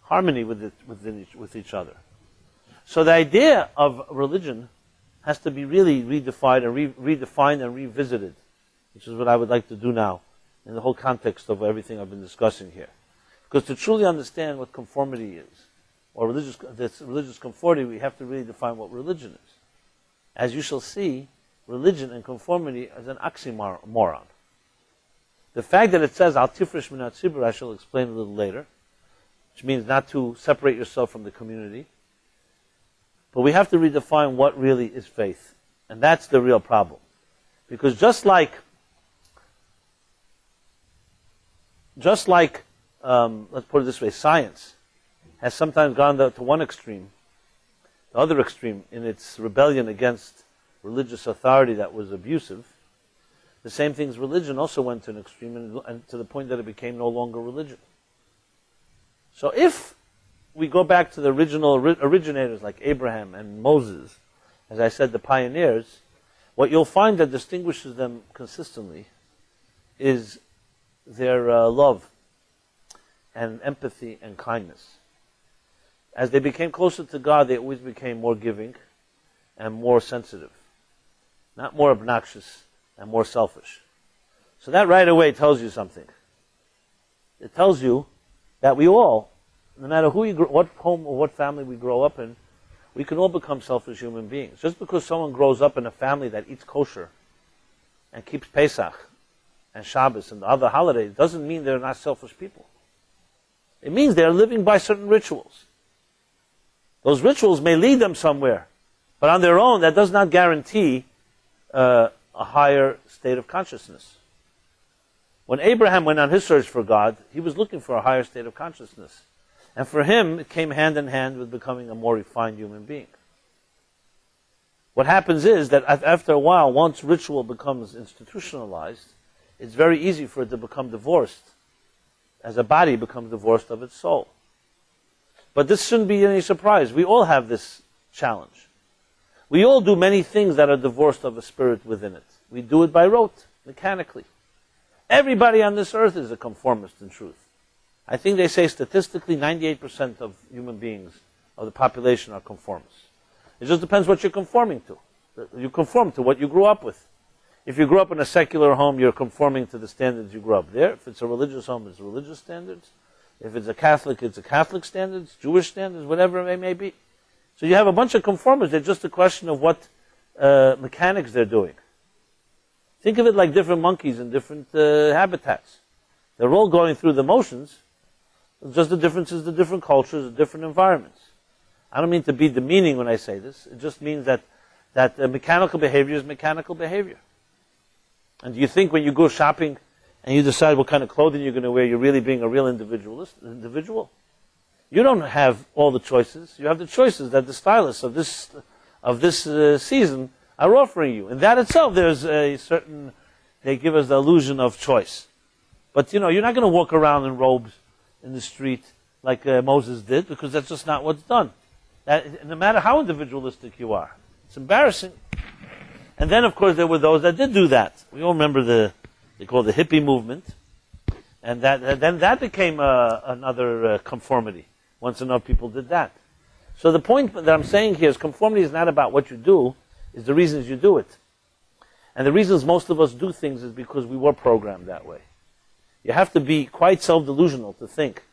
harmony with each other. So the idea of religion has to be really redefined and revisited, which is what I would like to do now in the whole context of everything I've been discussing here. Because to truly understand what conformity is, or religious conformity, we have to really define what religion is. As you shall see, religion and conformity is an oxymoron. The fact that it says, "Al tifresh min hatzibur," I shall explain a little later, which means not to separate yourself from the community. But we have to redefine what really is faith. And that's the real problem. Because just like let's put it this way, science has sometimes gone to one extreme, the other extreme, in its rebellion against religious authority that was abusive. The same thing as religion also went to an extreme, and to the point that it became no longer religion. So if we go back to the originators like Abraham and Moses, as I said, the pioneers, what you'll find that distinguishes them consistently is their love and empathy and kindness. As they became closer to God, they always became more giving and more sensitive, not more obnoxious and more selfish. So that right away tells you something. It tells you that we all, no matter what home or what family we grow up in, we can all become selfish human beings. Just because someone grows up in a family that eats kosher and keeps Pesach and Shabbos and the other holidays doesn't mean they're not selfish people. It means they're living by certain rituals. Those rituals may lead them somewhere, but on their own, that does not guarantee a higher state of consciousness. When Abraham went on his search for God, he was looking for a higher state of consciousness. And for him, it came hand in hand with becoming a more refined human being. What happens is that after a while, once ritual becomes institutionalized, it's very easy for it to become divorced, as a body becomes divorced of its soul. But this shouldn't be any surprise. We all have this challenge. We all do many things that are divorced of a spirit within it. We do it by rote, mechanically. Everybody on this earth is a conformist in truth. I think they say statistically 98% of human beings, of the population, are conformists. It just depends what you're conforming to. You conform to what you grew up with. If you grew up in a secular home, you're conforming to the standards you grew up there. If it's a religious home, it's religious standards. If it's a Catholic standards, Jewish standards, whatever it may be. So you have a bunch of conformists. It's just a question of what mechanics they're doing. Think of it like different monkeys in different habitats. They're all going through the motions. Just the difference is the different cultures, the different environments. I don't mean to be demeaning when I say this. It just means that mechanical behavior is mechanical behavior. And do you think when you go shopping and you decide what kind of clothing you're going to wear, you're really being a real individual? You don't have all the choices. You have the choices that the stylists of this season are offering you. In that itself, there's they give us the illusion of choice. But you're not going to walk around in robes in the street like Moses did, because that's just not what's done. No matter how individualistic you are. It's embarrassing. And then, of course, there were those that did do that. We all remember they call it the hippie movement. And then that became another conformity, once enough people did that. So the point that I'm saying here is conformity is not about what you do, it's the reasons you do it. And the reasons most of us do things is because we were programmed that way. You have to be quite self-delusional to think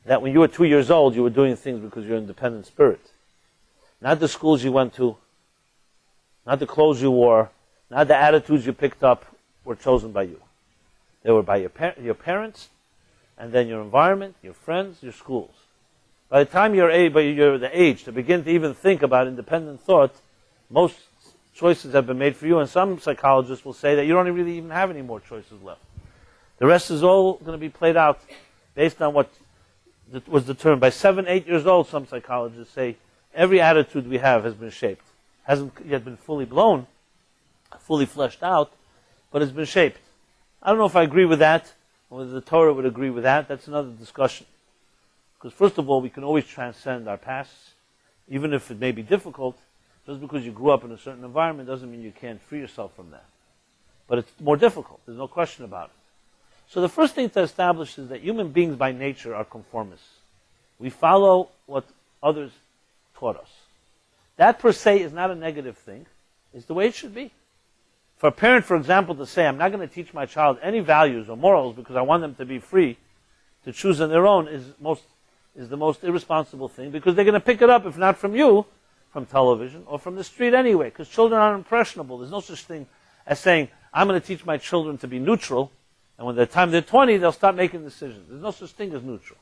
that when you were 2 years old, you were doing things because you're an independent spirit. Not the schools you went to, not the clothes you wore, not the attitudes you picked up were chosen by you. They were by your parents, and then your environment, your friends, your schools. By the time you're the age to begin to even think about independent thought, most choices have been made for you, and some psychologists will say that you don't really even have any more choices left. The rest is all going to be played out based on what was determined. By 7, 8 years old, some psychologists say every attitude we have has been shaped. Hasn't yet been fully blown, fully fleshed out, but it's been shaped. I don't know if I agree with that, or whether the Torah would agree with that. That's another discussion. Because first of all, we can always transcend our pasts, even if it may be difficult. Just because you grew up in a certain environment doesn't mean you can't free yourself from that. But it's more difficult. There's no question about it. So the first thing to establish is that human beings by nature are conformists. We follow what others taught us. That per se is not a negative thing. It's the way it should be. For a parent, for example, to say, I'm not going to teach my child any values or morals because I want them to be free to choose on their own is the most irresponsible thing, because they're going to pick it up, if not from you, from television or from the street anyway, because children are impressionable. There's no such thing as saying, I'm going to teach my children to be neutral, and when the time they're 20, they'll start making decisions. There's no such thing as neutral.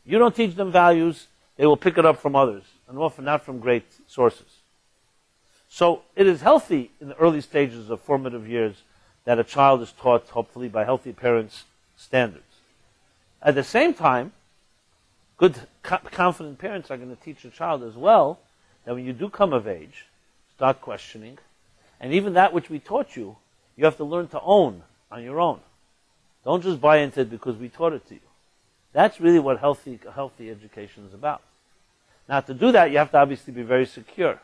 You don't teach them values, they will pick it up from others, and often not from great sources. So it is healthy in the early stages of formative years that a child is taught, hopefully, by healthy parents' standards. At the same time, good, confident parents are going to teach a child as well that when you do come of age, start questioning, and even that which we taught you, you have to learn to own on your own. Don't just buy into it because we taught it to you. That's really what healthy education is about. Now, to do that, you have to obviously be very secure.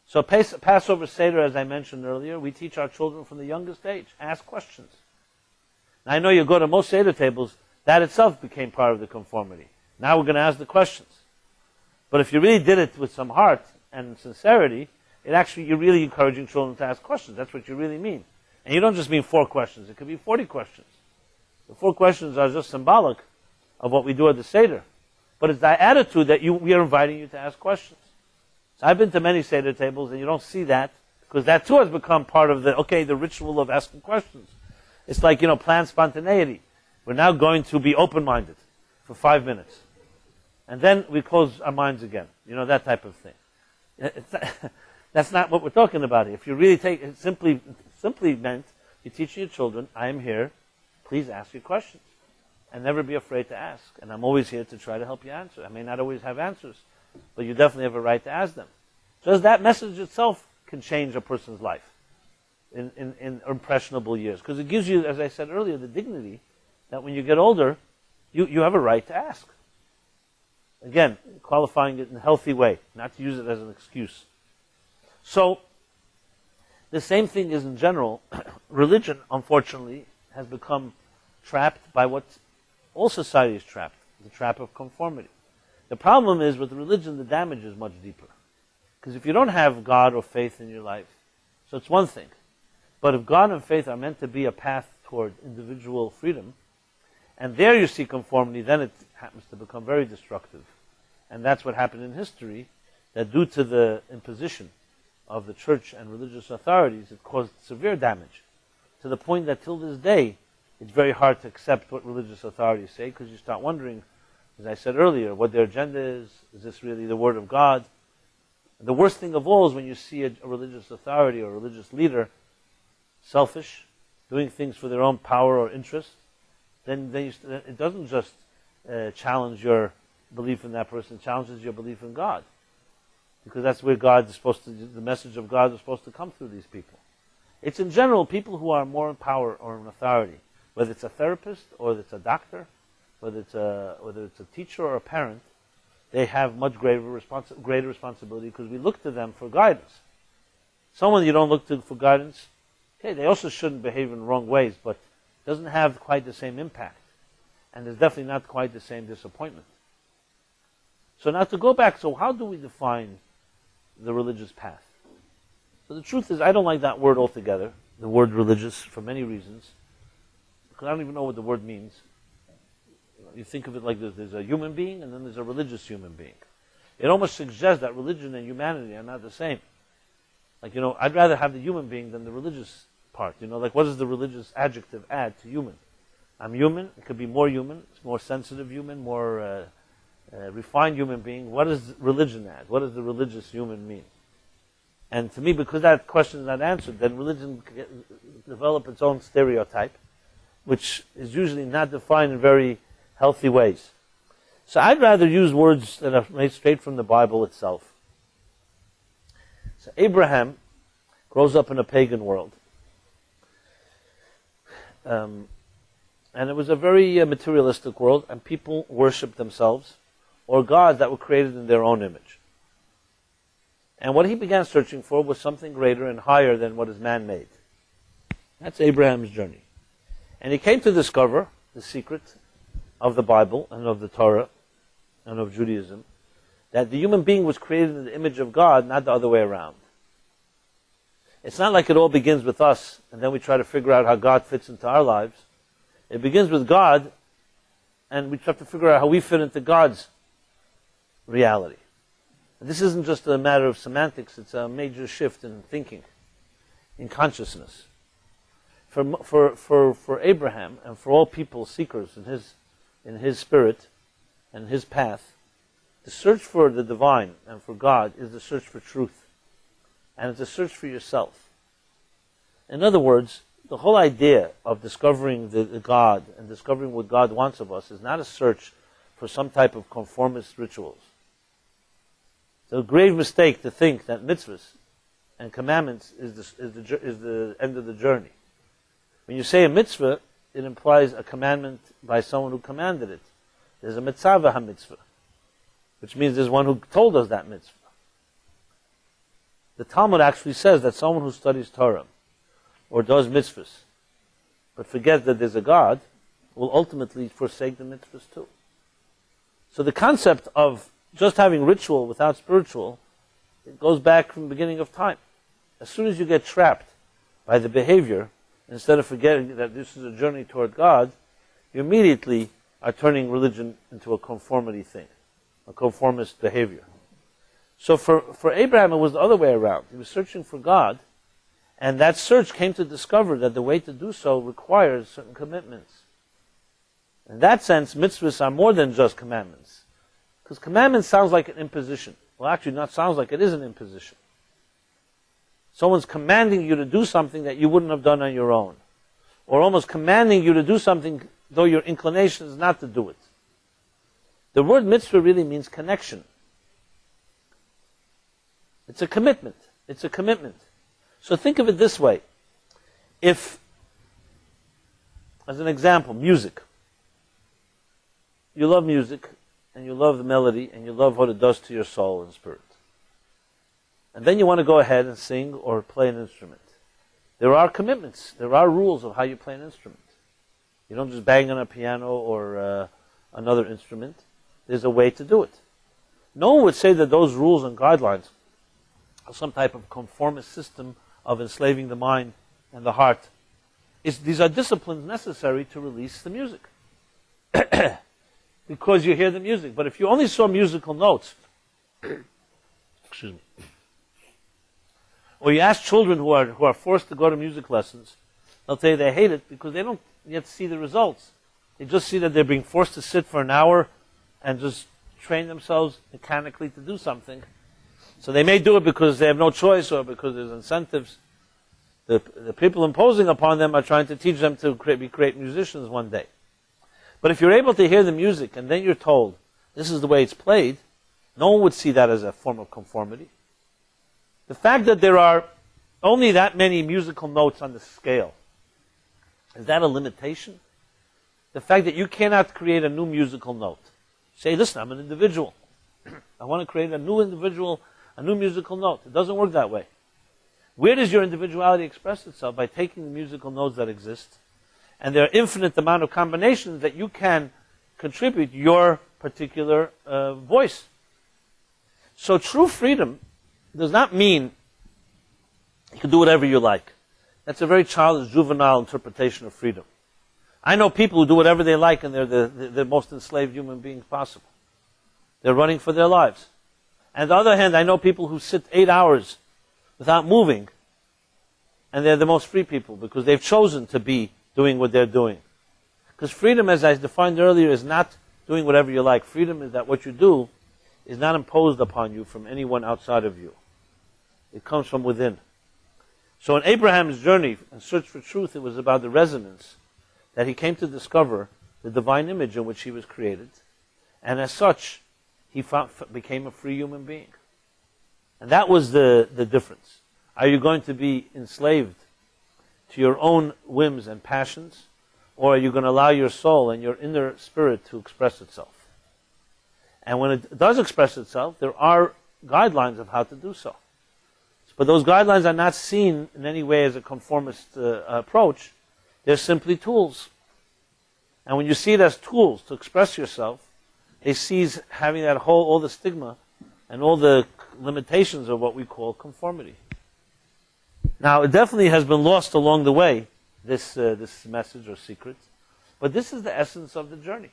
So Passover Seder, as I mentioned earlier, we teach our children from the youngest age. Ask questions. Now, I know you go to most Seder tables, that itself became part of the conformity. Now we're going to ask the questions. But if you really did it with some heart and sincerity, you're really encouraging children to ask questions. That's what you really mean. And you don't just mean 4 questions. It could be 40 questions. The 4 questions are just symbolic of what we do at the Seder. But it's that attitude that we are inviting you to ask questions. So I've been to many Seder tables, and you don't see that, because that too has become part of the ritual of asking questions. It's like, planned spontaneity. We're now going to be open-minded for 5 minutes. And then we close our minds again. That type of thing. That's not what we're talking about here. If you really take it, simply meant, you're teaching your children, I am here, please ask your questions. And never be afraid to ask. And I'm always here to try to help you answer. I may not always have answers, but you definitely have a right to ask them. Just that message itself can change a person's life in impressionable years. Because it gives you, as I said earlier, the dignity that when you get older, you have a right to ask. Again, qualifying it in a healthy way, not to use it as an excuse. So, the same thing is in general. Religion, unfortunately, has become trapped by what all society is trapped, the trap of conformity. The problem is with religion, the damage is much deeper. Because if you don't have God or faith in your life, so it's one thing. But if God and faith are meant to be a path toward individual freedom, and there you see conformity, then it happens to become very destructive. And that's what happened in history, that due to the imposition of the church and religious authorities, it caused severe damage. To the point that till this day, it's very hard to accept what religious authorities say, because you start wondering, as I said earlier, what their agenda is. Is this really the Word of God? And the worst thing of all is when you see a religious authority or a religious leader selfish, doing things for their own power or interest, then it doesn't just challenge your belief in that person, it challenges your belief in God. Because that's where the message of God is supposed to come through these people. It's in general people who are more in power or in authority, whether it's a therapist or it's a doctor, whether it's a teacher or a parent, they have much greater responsibility because we look to them for guidance. Someone you don't look to for guidance, okay, they also shouldn't behave in wrong ways, but doesn't have quite the same impact. And there's definitely not quite the same disappointment. So now to go back, so how do we define the religious path? So the truth is, I don't like that word altogether, the word religious, for many reasons. Because I don't even know what the word means. You think of it like this, there's a human being and then there's a religious human being. It almost suggests that religion and humanity are not the same. Like, I'd rather have the human being than the religious part. Like what does the religious adjective add to human? I'm human, it could be more human, it's more sensitive human, more refined human being. What does religion add? What does the religious human mean? And to me, because that question is not answered, then religion can develop its own stereotype, which is usually not defined in very healthy ways. So I'd rather use words that are made straight from the Bible itself. So Abraham grows up in a pagan world. And it was a very materialistic world, and people worshipped themselves or gods that were created in their own image. And what he began searching for was something greater and higher than what is man-made. That's Abraham's journey. And he came to discover the secret of the Bible and of the Torah and of Judaism, that the human being was created in the image of God, not the other way around. It's not like it all begins with us, and then we try to figure out how God fits into our lives. It begins with God, and we try to figure out how we fit into God's reality. And this isn't just a matter of semantics, it's a major shift in thinking, in consciousness. For Abraham, and for all people seekers in his spirit and his path, the search for the divine and for God is the search for truth. And it's a search for yourself. In other words, the whole idea of discovering the God and discovering what God wants of us is not a search for some type of conformist rituals. It's a grave mistake to think that mitzvahs and commandments is the end of the journey. When you say a mitzvah, it implies a commandment by someone who commanded it. There's a mitzvah ha-mitzvah, which means there's one who told us that mitzvah. The Talmud actually says that someone who studies Torah or does mitzvahs but forgets that there's a God will ultimately forsake the mitzvahs too. So the concept of just having ritual without spiritual, it goes back from the beginning of time. As soon as you get trapped by the behavior, instead of forgetting that this is a journey toward God, you immediately are turning religion into a conformity thing, a conformist behavior. So for Abraham, it was the other way around. He was searching for God, and that search came to discover that the way to do so requires certain commitments. In that sense, mitzvahs are more than just commandments. Because commandments sounds like an imposition. Well, actually, not sounds like it is an imposition. Someone's commanding you to do something that you wouldn't have done on your own. Or almost commanding you to do something, though your inclination is not to do it. The word mitzvah really means connection. It's a commitment. It's a commitment. So think of it this way. If, as an example, music. You love music, and you love the melody, and you love what it does to your soul and spirit. And then you want to go ahead and sing or play an instrument. There are commitments. There are rules of how you play an instrument. You don't just bang on a piano or another instrument. There's a way to do it. No one would say that those rules and guidelines are some type of conformist system of enslaving the mind and the heart. These are disciplines necessary to release the music. Because you hear the music. But if you only saw musical notes, excuse me, or you ask children who are forced to go to music lessons, they'll tell you they hate it because they don't yet see the results. They just see that they're being forced to sit for an hour and just train themselves mechanically to do something. So they may do it because they have no choice or because there's incentives. The people imposing upon them are trying to teach them to be great musicians one day. But if you're able to hear the music and then you're told, this is the way it's played, no one would see that as a form of conformity. The fact that there are only that many musical notes on the scale, is that a limitation? The fact that you cannot create a new musical note. Say, listen, I'm an individual. I want to create a new individual, a new musical note. It doesn't work that way. Where does your individuality express itself? By taking the musical notes that exist And there are infinite amount of combinations that you can contribute your particular voice. So true freedom does not mean you can do whatever you like. That's a very childish, juvenile interpretation of freedom. I know people who do whatever they like, and they're the most enslaved human beings possible. They're running for their lives. And on the other hand, I know people who sit 8 hours without moving, and they're the most free people because they've chosen to be doing what they're doing. Because freedom, as I defined earlier, is not doing whatever you like. Freedom is that what you do is not imposed upon you from anyone outside of you. It comes from within. So in Abraham's journey and search for truth, it was about the resonance that he came to discover the divine image in which he was created. And as such, he became a free human being. And that was the difference. Are you going to be enslaved to your own whims and passions, or are you going to allow your soul and your inner spirit to express itself? And when it does express itself, there are guidelines of how to do so. But those guidelines are not seen in any way as a conformist approach. They're simply tools. And when you see it as tools to express yourself, they cease having that all the stigma and all the limitations of what we call conformity. Now, it definitely has been lost along the way, this message or secret, but this is the essence of the journey.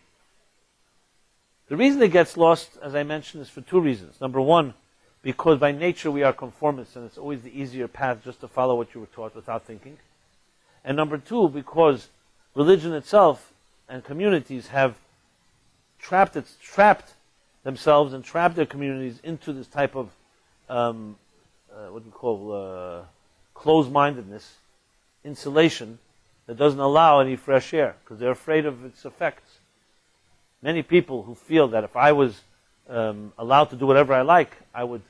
The reason it gets lost, as I mentioned, is for two reasons. Number one, because by nature we are conformists, and it's always the easier path just to follow what you were taught without thinking. And number two, because religion itself and communities have trapped themselves and trapped their communities into this type of what we call closed-mindedness, insulation, that doesn't allow any fresh air because they're afraid of its effects. Many people who feel that if I was allowed to do whatever I like, I would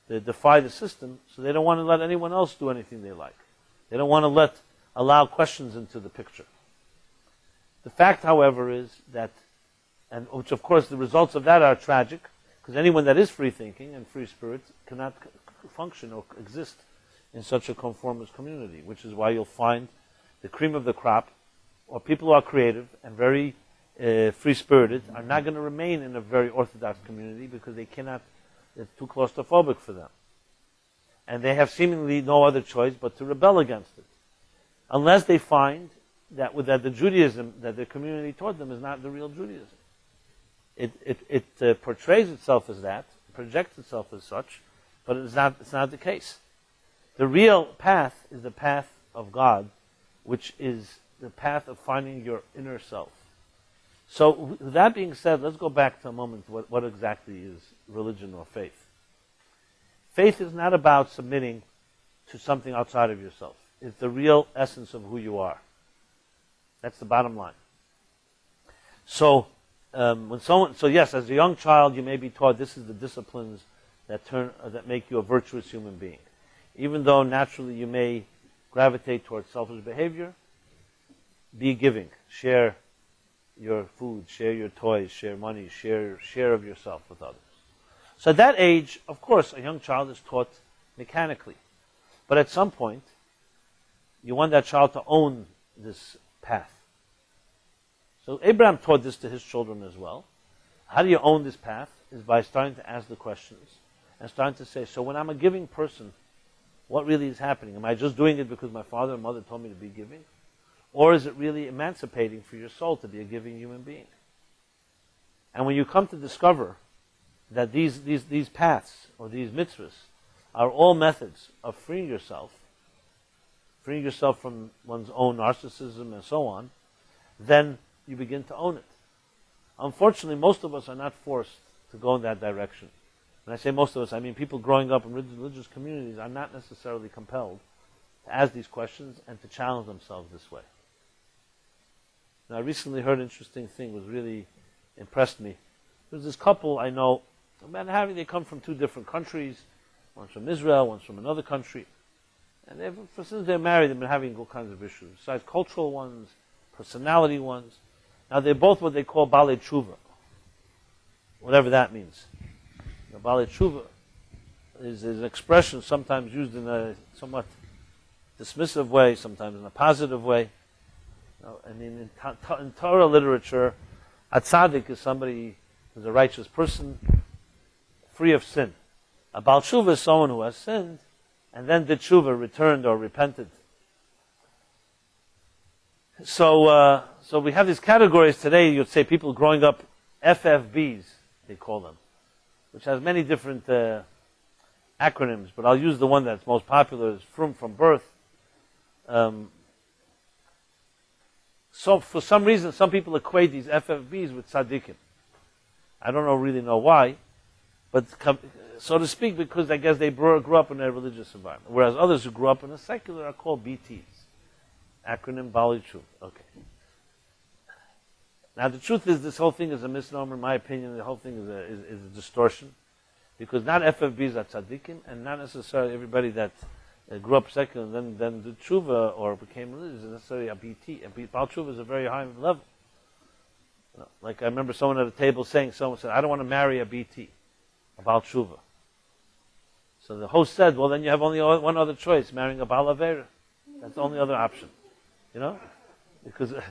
defy the system, so they don't want to let anyone else do anything they like. They don't want to allow questions into the picture. The fact, however, is that, and which of course the results of that are tragic, because anyone that is free-thinking and free-spirit cannot function or exist in such a conformist community, which is why you'll find the cream of the crop, or people who are creative and very free-spirited, are not going to remain in a very orthodox community because they cannot, it's too claustrophobic for them. And they have seemingly no other choice but to rebel against it. Unless they find that the Judaism that the community taught them is not the real Judaism. It portrays itself as that, projects itself as such, but it's not the case. The real path is the path of God, which is the path of finding your inner self. So, with that being said, let's go back to a moment to what exactly is religion or faith. Faith is not about submitting to something outside of yourself. It's the real essence of who you are. That's the bottom line. So, yes, as a young child, you may be taught this is the disciplines that make you a virtuous human being. Even though naturally you may gravitate towards selfish behavior, be giving, share your food, share your toys, share money, share of yourself with others. So at that age, of course, a young child is taught mechanically. But at some point, you want that child to own this path. So Abraham taught this to his children as well. How do you own this path? Is by starting to ask the questions and starting to say, so when I'm a giving person, what really is happening? Am I just doing it because my father and mother told me to be giving? Or is it really emancipating for your soul to be a giving human being? And when you come to discover that these paths or these mitzvahs are all methods of freeing yourself from one's own narcissism and so on, then you begin to own it. Unfortunately, most of us are not forced to go in that direction. When I say most of us, I mean people growing up in religious communities are not necessarily compelled to ask these questions and to challenge themselves this way. Now, I recently heard an interesting thing, was really impressed me. There's this couple I know, they come from two different countries. One's from Israel, one's from another country. And since they're married, they've been having all kinds of issues, besides cultural ones, personality ones. Now, they're both what they call Balei Tshuva, whatever that means. Now, Balei Tshuva is an expression sometimes used in a somewhat dismissive way, sometimes in a positive way. No, I mean, in Torah literature, a tzaddik is somebody who's a righteous person, free of sin. A Baal Tshuva is someone who has sinned, and then did tshuva, returned or repented. So we have these categories today. You'd say people growing up, FFBs, they call them, which has many different acronyms, but I'll use the one that's most popular, is from birth. So for some reason, some people equate these FFBs with tzaddikim. I don't really know why, but so to speak, because I guess they grew up in a religious environment, whereas others who grew up in a secular are called BTs. Acronym Bali Tshuva. Okay. Now the truth is, this whole thing is a misnomer. In my opinion, the whole thing is a distortion, because not FFBs are tzaddikim, and not necessarily everybody that grew up secular and then did tshuva or became religious is necessarily a BT. And Bal Tshuva is a very high level. You know, like I remember someone at a table saying, someone said, "I don't want to marry a BT, a Bal Tshuva." So the host said, "Well, then you have only one other choice: marrying a Bal Avera. That's the only other option." You know, because I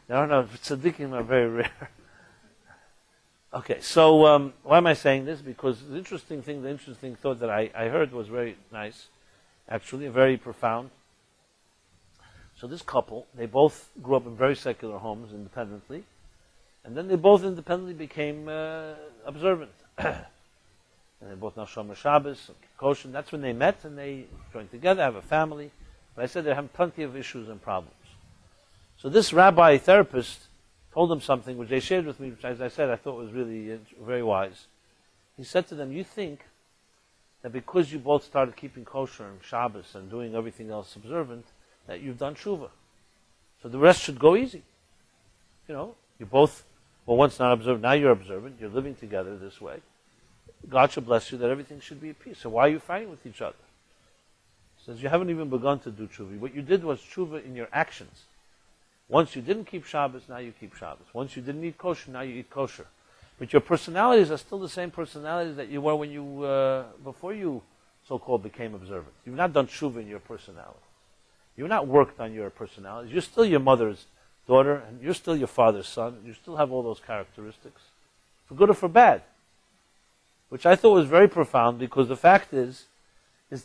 don't know, tzaddikim are very rare. Okay, so why am I saying this? Because the interesting thought that I heard was very nice, actually, very profound. So this couple, they both grew up in very secular homes independently, and then they both independently became observant. And they both now Shomer Shabbos, kosher. That's when they met, and they joined together, have a family. But I said they have plenty of issues and problems. So this rabbi therapist told them something which they shared with me, which, as I said, I thought was really very wise. He said to them, "You think that because you both started keeping kosher and Shabbos and doing everything else observant, that you've done tshuva. So the rest should go easy. You know, you both were once not observant, now you're observant, you're living together this way. God should bless you, that everything should be at peace. So why are you fighting with each other?" He says, "You haven't even begun to do tshuva. What you did was tshuva in your actions. Once you didn't keep Shabbos, now you keep Shabbos. Once you didn't eat kosher, now you eat kosher. But your personalities are still the same personalities that you were when you, before you so-called became observant. You've not done tshuva in your personality. You've not worked on your personalities. You're still your mother's daughter, and you're still your father's son. You still have all those characteristics, for good or for bad." Which I thought was very profound, because the fact is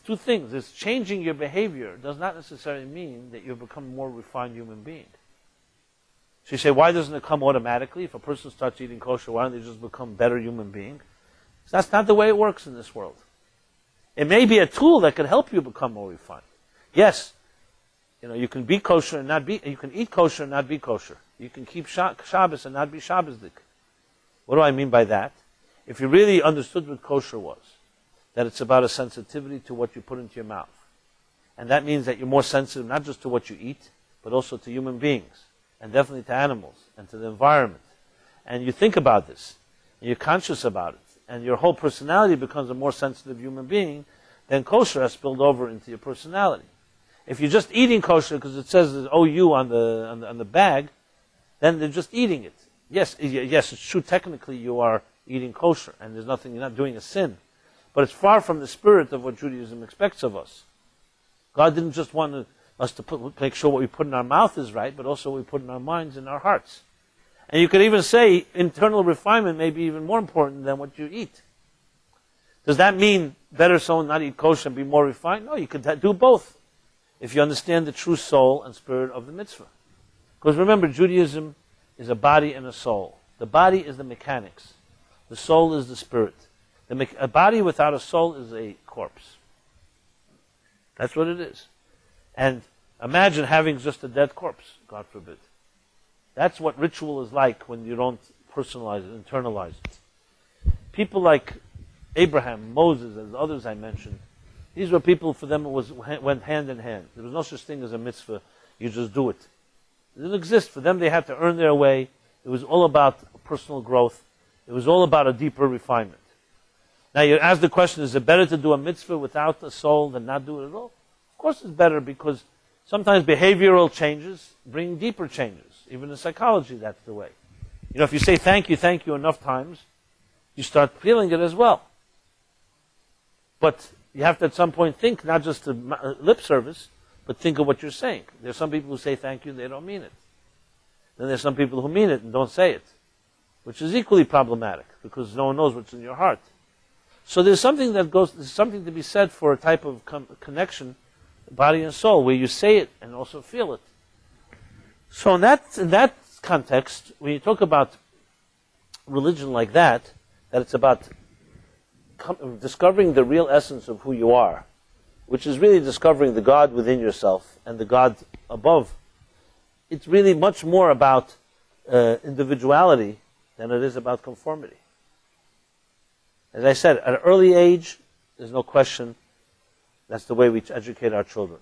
two things. Is changing your behavior does not necessarily mean that you've become a more refined human being. So you say, why doesn't it come automatically? If a person starts eating kosher, why don't they just become a better human being? So that's not the way it works in this world. It may be a tool that can help you become more refined. Yes, you can be kosher and not be, you can eat kosher and not be kosher. You can keep Shabbos and not be Shabbosdik. What do I mean by that? If you really understood what kosher was, that it's about a sensitivity to what you put into your mouth. And that means that you're more sensitive not just to what you eat, but also to human beings, and definitely to animals, and to the environment. And you think about this, and you're conscious about it, and your whole personality becomes a more sensitive human being, then kosher has spilled over into your personality. If you're just eating kosher because it says there's OU on the bag, then they're just eating it. Yes, it's true, technically you are eating kosher, and there's nothing, you're not doing a sin. But it's far from the spirit of what Judaism expects of us. God didn't just want us to make sure what we put in our mouth is right, but also what we put in our minds and our hearts. And you could even say internal refinement may be even more important than what you eat. Does that mean better someone not eat kosher and be more refined? No, you could do both, if you understand the true soul and spirit of the mitzvah. Because remember, Judaism is a body and a soul. The body is the mechanics. The soul is the spirit. A body without a soul is a corpse. That's what it is. And imagine having just a dead corpse, God forbid. That's what ritual is like when you don't personalize it, internalize it. People like Abraham, Moses, and others I mentioned, these were people, for them it went hand in hand. There was no such thing as a mitzvah. You just do it. It didn't exist. For them, they had to earn their way. It was all about personal growth. It was all about a deeper refinement. Now you ask the question, is it better to do a mitzvah without a soul than not do it at all? Of course it's better, because sometimes behavioral changes bring deeper changes. Even in psychology, that's the way. If you say thank you enough times, you start feeling it as well. But you have to at some point think not just to lip service, but think of what you're saying. There's some people who say thank you and they don't mean it. Then there's some people who mean it and don't say it, which is equally problematic because no one knows what's in your heart. So there's something to be said for a type of connection, body and soul, where you say it and also feel it. So in that context, when you talk about religion like that it's about discovering the real essence of who you are, which is really discovering the God within yourself and the God above. It's really much more about individuality than it is about conformity. As I said, at an early age, there's no question that's the way we educate our children.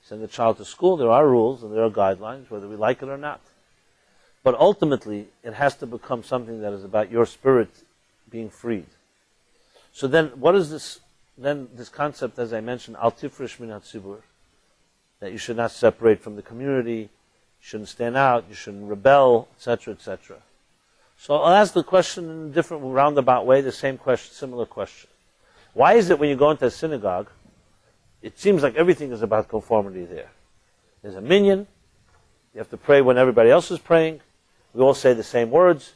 Send the child to school, there are rules and there are guidelines, whether we like it or not. But ultimately, it has to become something that is about your spirit being freed. So then, what is this? Then this concept, as I mentioned, al tifresh min hatzibur, that you should not separate from the community, you shouldn't stand out, you shouldn't rebel, etc., etc. So I'll ask the question in a different roundabout way, the same question, similar question. Why is it when you go into a synagogue, it seems like everything is about conformity there? There's a minyan, you have to pray when everybody else is praying, we all say the same words,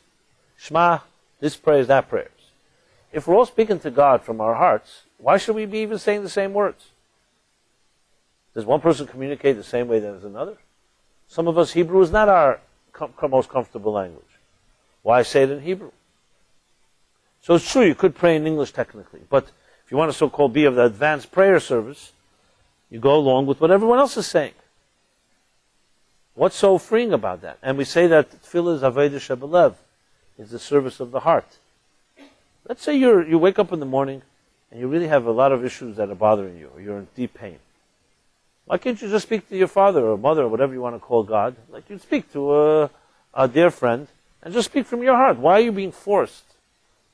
Shema, this prayer, that prayers. If we're all speaking to God from our hearts, why should we be even saying the same words? Does one person communicate the same way as another? Some of us, Hebrew is not our most comfortable language. Why say it in Hebrew? So it's true, you could pray in English technically, but if you want to so-called be of the advanced prayer service, you go along with what everyone else is saying. What's so freeing about that? And we say that tefillah is aveda shebelev, is the service of the heart. Let's say you wake up in the morning and you really have a lot of issues that are bothering you, or you're in deep pain. Why can't you just speak to your father or mother or whatever you want to call God, like you'd speak to a dear friend, and just speak from your heart? Why are you being forced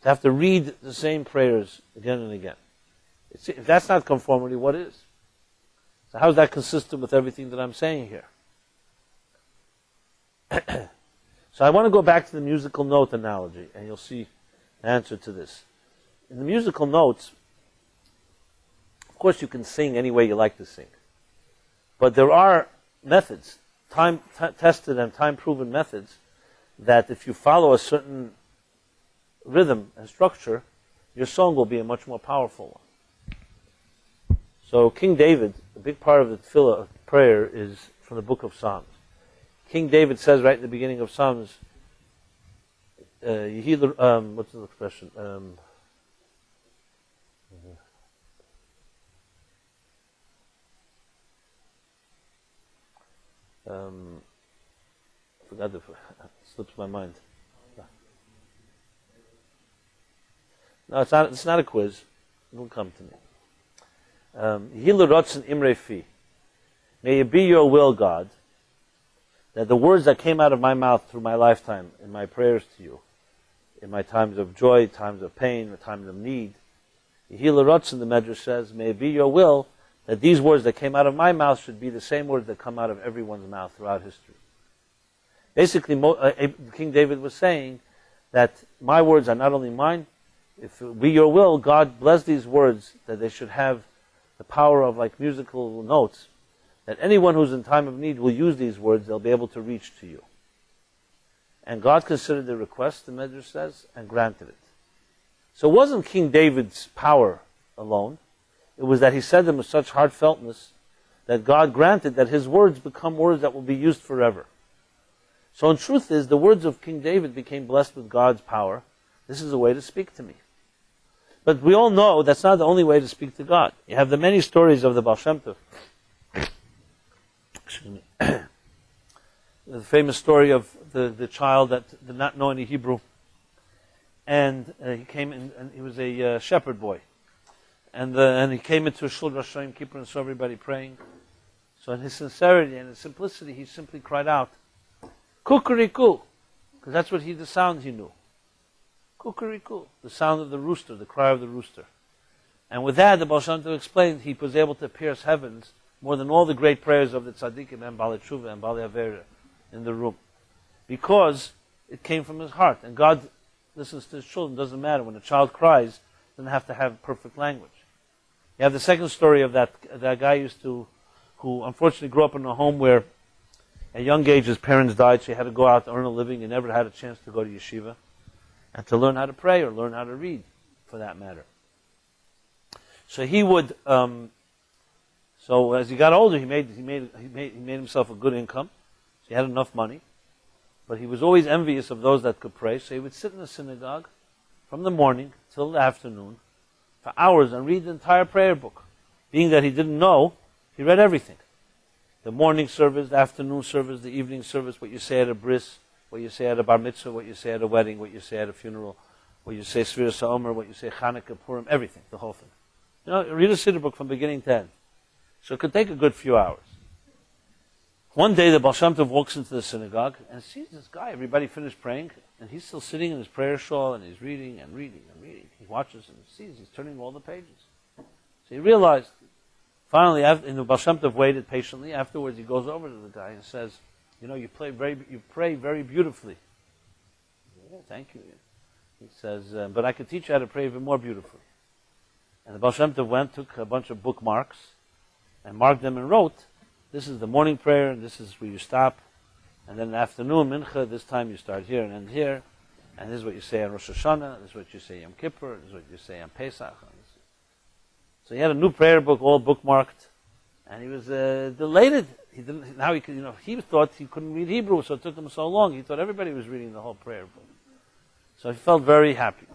to have to read the same prayers again and again? If that's not conformity, what is? So how is that consistent with everything that I'm saying here? So I want to go back to the musical note analogy, and you'll see the answer to this. In the musical notes, of course you can sing any way you like to sing. But there are methods, time-tested and time-proven methods, that if you follow a certain rhythm and structure, your song will be a much more powerful one. So King David, a big part of the tefillah prayer is from the book of Psalms. King David says right in the beginning of Psalms, what's the expression? I forgot it slips my mind. No, it's not a quiz. It will come to me. May it be your will, God, that the words that came out of my mouth through my lifetime, in my prayers to you, in my times of joy, times of pain, the times of need, the Medrash says, may it be your will that these words that came out of my mouth should be the same words that come out of everyone's mouth throughout history. Basically, King David was saying that my words are not only mine, if it be your will, God bless these words, that they should have the power of like musical notes, that anyone who's in time of need will use these words, they'll be able to reach to you. And God considered the request, the Medrash says, and granted it. So it wasn't King David's power alone. It was that he said them with such heartfeltness that God granted that his words become words that will be used forever. So in truth is, the words of King David became blessed with God's power. This is a way to speak to me. But we all know that's not the only way to speak to God. You have the many stories of the Baal Shem Tov. Excuse me. The famous story of the child that did not know any Hebrew. And he came in, and he was a shepherd boy. And he came into a Shul Rosh Hashanah Kippur and saw everybody praying. So in his sincerity and his simplicity, he simply cried out, Kukuriku, because that's what the sound he knew. Kukuriku, the sound of the rooster, the cry of the rooster. And with that, the Baal Shem Tov explained, he was able to pierce heavens more than all the great prayers of the tzaddikim and Baalei Tshuva and Baalei Avera in the room. Because it came from his heart. And God listens to his children. It doesn't matter. When a child cries, doesn't have to have perfect language. You have the second story of that guy used to who unfortunately grew up in a home where at a young age his parents died, so he had to go out to earn a living. He never had a chance to go to yeshiva and to learn how to pray or learn how to read, for that matter. So he would. So as he got older, he made himself a good income. So he had enough money, but he was always envious of those that could pray. So he would sit in the synagogue from the morning till the afternoon for hours and read the entire prayer book. Being that he didn't know, he read everything. The morning service, the afternoon service, the evening service, what you say at a bris, what you say at a bar mitzvah, what you say at a wedding, what you say at a funeral, what you say Sfira Sa'omer, what you say Chanukah, Purim, everything, the whole thing. You know, read a Siddur book from beginning to end. So it could take a good few hours. One day the Baal Shem Tov walks into the synagogue and sees this guy. Everybody finished praying, and he's still sitting in his prayer shawl, and he's reading and reading and reading. He watches and sees he's turning all the pages. So he realized, finally, and the Baal Shem Tov waited patiently. Afterwards, he goes over to the guy and says, "You know, you pray very beautifully." "Yeah, thank you." He says, "But I could teach you how to pray even more beautifully." And the Baal Shem Tov went, took a bunch of bookmarks, and marked them and wrote, "This is the morning prayer, and this is where you stop. And then in the afternoon, mincha, this time you start here and end here. And this is what you say on Rosh Hashanah, this is what you say Yom Kippur, this is what you say on Pesach." So he had a new prayer book, all bookmarked, and he was delighted. He thought he couldn't read Hebrew, so it took him so long. He thought everybody was reading the whole prayer book. So he felt very happy.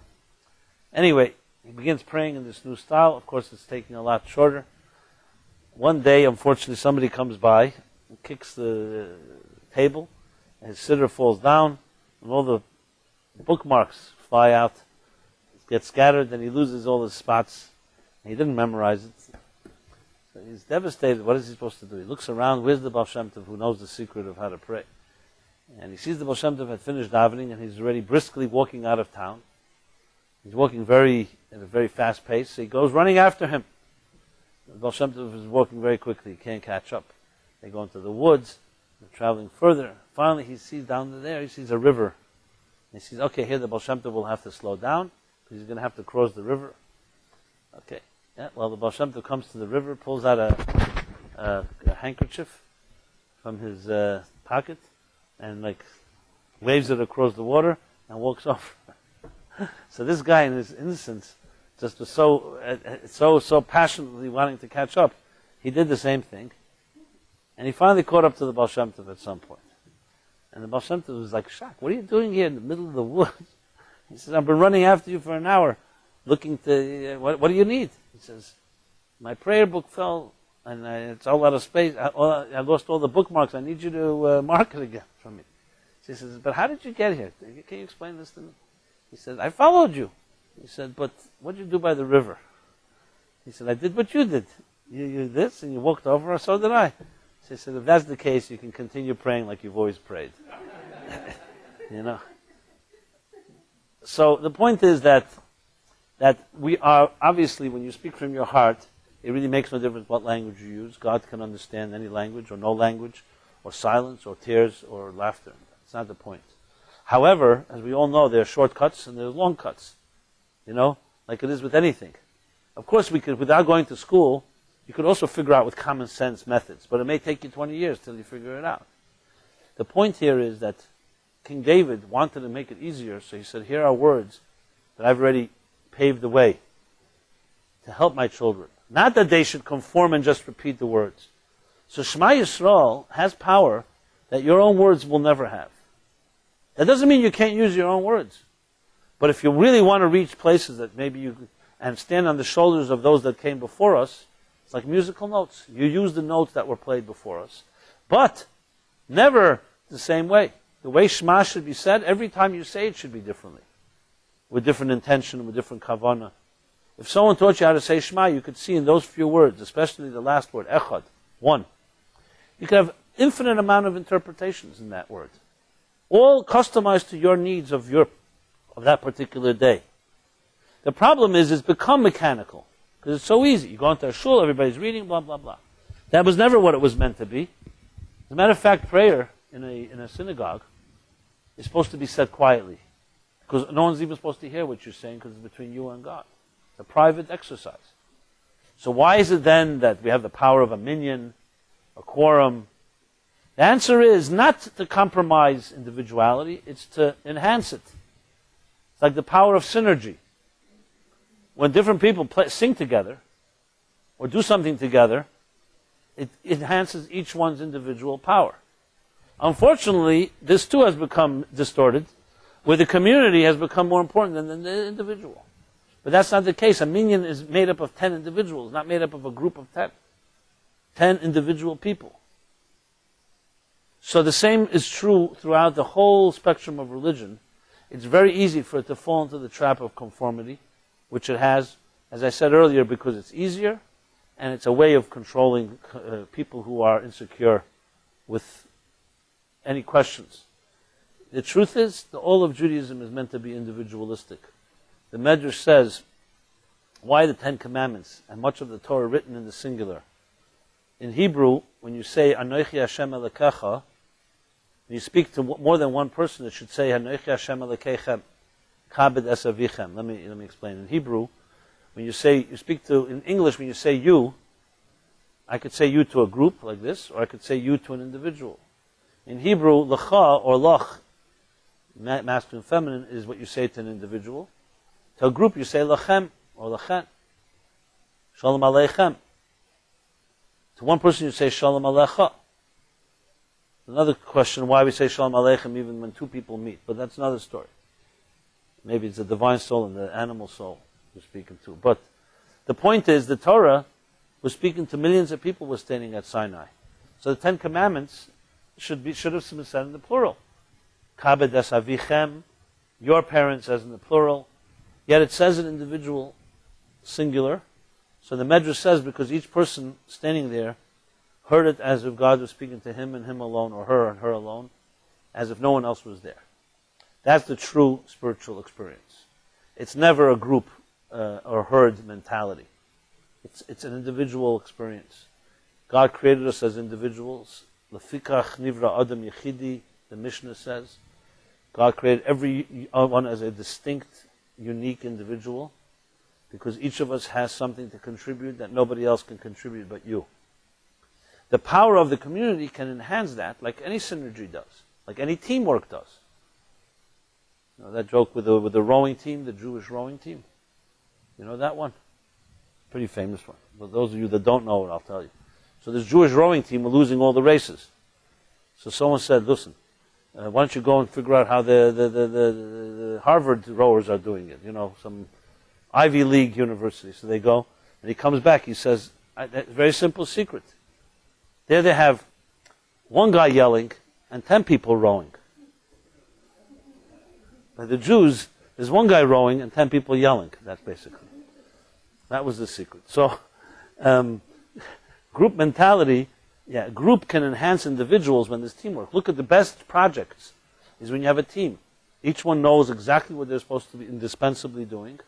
Anyway, he begins praying in this new style. Of course, it's taking a lot shorter. One day, unfortunately, somebody comes by and kicks the table, and his siddur falls down, and all the bookmarks fly out, get scattered, and he loses all his spots. And he didn't memorize it. So he's devastated. What is he supposed to do? He looks around. Where's the Baal Shem Tov who knows the secret of how to pray? And he sees the Baal Shem Tov had finished davening, and he's already briskly walking out of town. He's walking at a very fast pace. So he goes running after him. The Baal Shem Tov is walking very quickly. He can't catch up. They go into the woods. They're traveling further. Finally, he sees down there, he sees a river. And he sees, okay, here the Baal Shem Tov will have to slow down because he's going to have to cross the river. Okay. Yeah, well, the Baal Shem Tov comes to the river, pulls out a handkerchief from his pocket, and waves it across the water and walks off. So this guy, in his innocence, just was so passionately wanting to catch up, he did the same thing, and he finally caught up to the Baal Shem Tov at some point. And the Baal Shem Tov was shocked. "What are you doing here in the middle of the woods?" He says, "I've been running after you for an hour, looking to, what do you need?" He says, "My prayer book fell, and it's all out of space. I lost all the bookmarks. I need you to mark it again for me." She says, "But how did you get here? Can you explain this to me?" He said, "I followed you." He said, "But what did you do by the river?" He said, "I did what you did. You this, and you walked over, so did I." She said, "If that's the case, you can continue praying like you've always prayed." You know. So the point is that we are, obviously, when you speak from your heart, it really makes no difference what language you use. God can understand any language or no language, or silence, or tears, or laughter. That's not the point. However, as we all know, there are shortcuts and there are long cuts. You know, like it is with anything. Of course, we could, without going to school, you could also figure out with common sense methods, but it may take you 20 years till you figure it out. The point here is that King David wanted to make it easier, so he said, "Here are words that I've already paved the way to help my children. Not that they should conform and just repeat the words." So Shema Yisrael has power that your own words will never have. That doesn't mean you can't use your own words. But if you really want to reach places that maybe you, and stand on the shoulders of those that came before us, it's like musical notes. You use the notes that were played before us. But never the same way. The way Shema should be said, every time you say it should be differently. With different intention, with different kavanah. If someone taught you how to say Shema, you could see in those few words, especially the last word, echad, one. You could have infinite amount of interpretations in that word. All customized to your needs of that particular day. The problem is it's become mechanical. Because it's so easy. You go into a shul, everybody's reading, blah, blah, blah. That was never what it was meant to be. As a matter of fact, prayer in a synagogue is supposed to be said quietly. Because no one's even supposed to hear what you're saying because it's between you and God. It's a private exercise. So why is it then that we have the power of a minyan, a quorum. The answer is not to compromise individuality, it's to enhance it. It's like the power of synergy. When different people sing together, or do something together, it enhances each one's individual power. Unfortunately, this too has become distorted, where the community has become more important than the individual. But that's not the case. A minyan is made up of 10 individuals, not made up of a group of 10. 10 individual people. So the same is true throughout the whole spectrum of religion. It's very easy for it to fall into the trap of conformity, which it has, as I said earlier, because it's easier, and it's a way of controlling people who are insecure with any questions. The truth is, all of Judaism is meant to be individualistic. The Medrash says, why the 10 Commandments, and much of the Torah written in the singular? In Hebrew, when you say, Anochi Hashem Elokecha, when you speak to more than one person, it should say, Anochi Hashem Elokechem, Kabed es Avichem. Let me explain. In Hebrew, when in English, when you say you, I could say you to a group like this, or I could say you to an individual. In Hebrew, Lecha or Lach, masculine, feminine, is what you say to an individual. To a group, you say Lachem or Lachen. Shalom Aleichem. To one person, you say Shalom Alecha. Another question, why we say Shalom Aleichem even when two people meet, but that's another story. Maybe it's the divine soul and the animal soul we're speaking to. But the point is, the Torah was speaking to millions of people who were standing at Sinai. So the 10 Commandments should have been said in the plural. Kabed es avichem, your parents as in the plural. Yet it says an individual singular. So the Medrash says, because each person standing there heard it as if God was speaking to him and him alone, or her and her alone, as if no one else was there. That's the true spiritual experience. It's never a group or herd mentality. It's an individual experience. God created us as individuals. Lefikach nivra adam yechidi, the Mishnah says. God created everyone as a distinct, unique individual, because each of us has something to contribute that nobody else can contribute but you. The power of the community can enhance that, like any synergy does, like any teamwork does. You know that joke with the rowing team, the Jewish rowing team? You know that one? Pretty famous one. But those of you that don't know it, I'll tell you. So this Jewish rowing team were losing all the races. So someone said, listen, why don't you go and figure out how the Harvard rowers are doing it? You know, some Ivy League university. So they go, and he comes back, he says, very simple secret. There they have one guy yelling and 10 people rowing. By the Jews, there's one guy rowing and 10 people yelling. That's basically. That was the secret. So, group mentality, group can enhance individuals when there's teamwork. Look at the best projects is when you have a team. Each one knows exactly what they're supposed to be indispensably doing,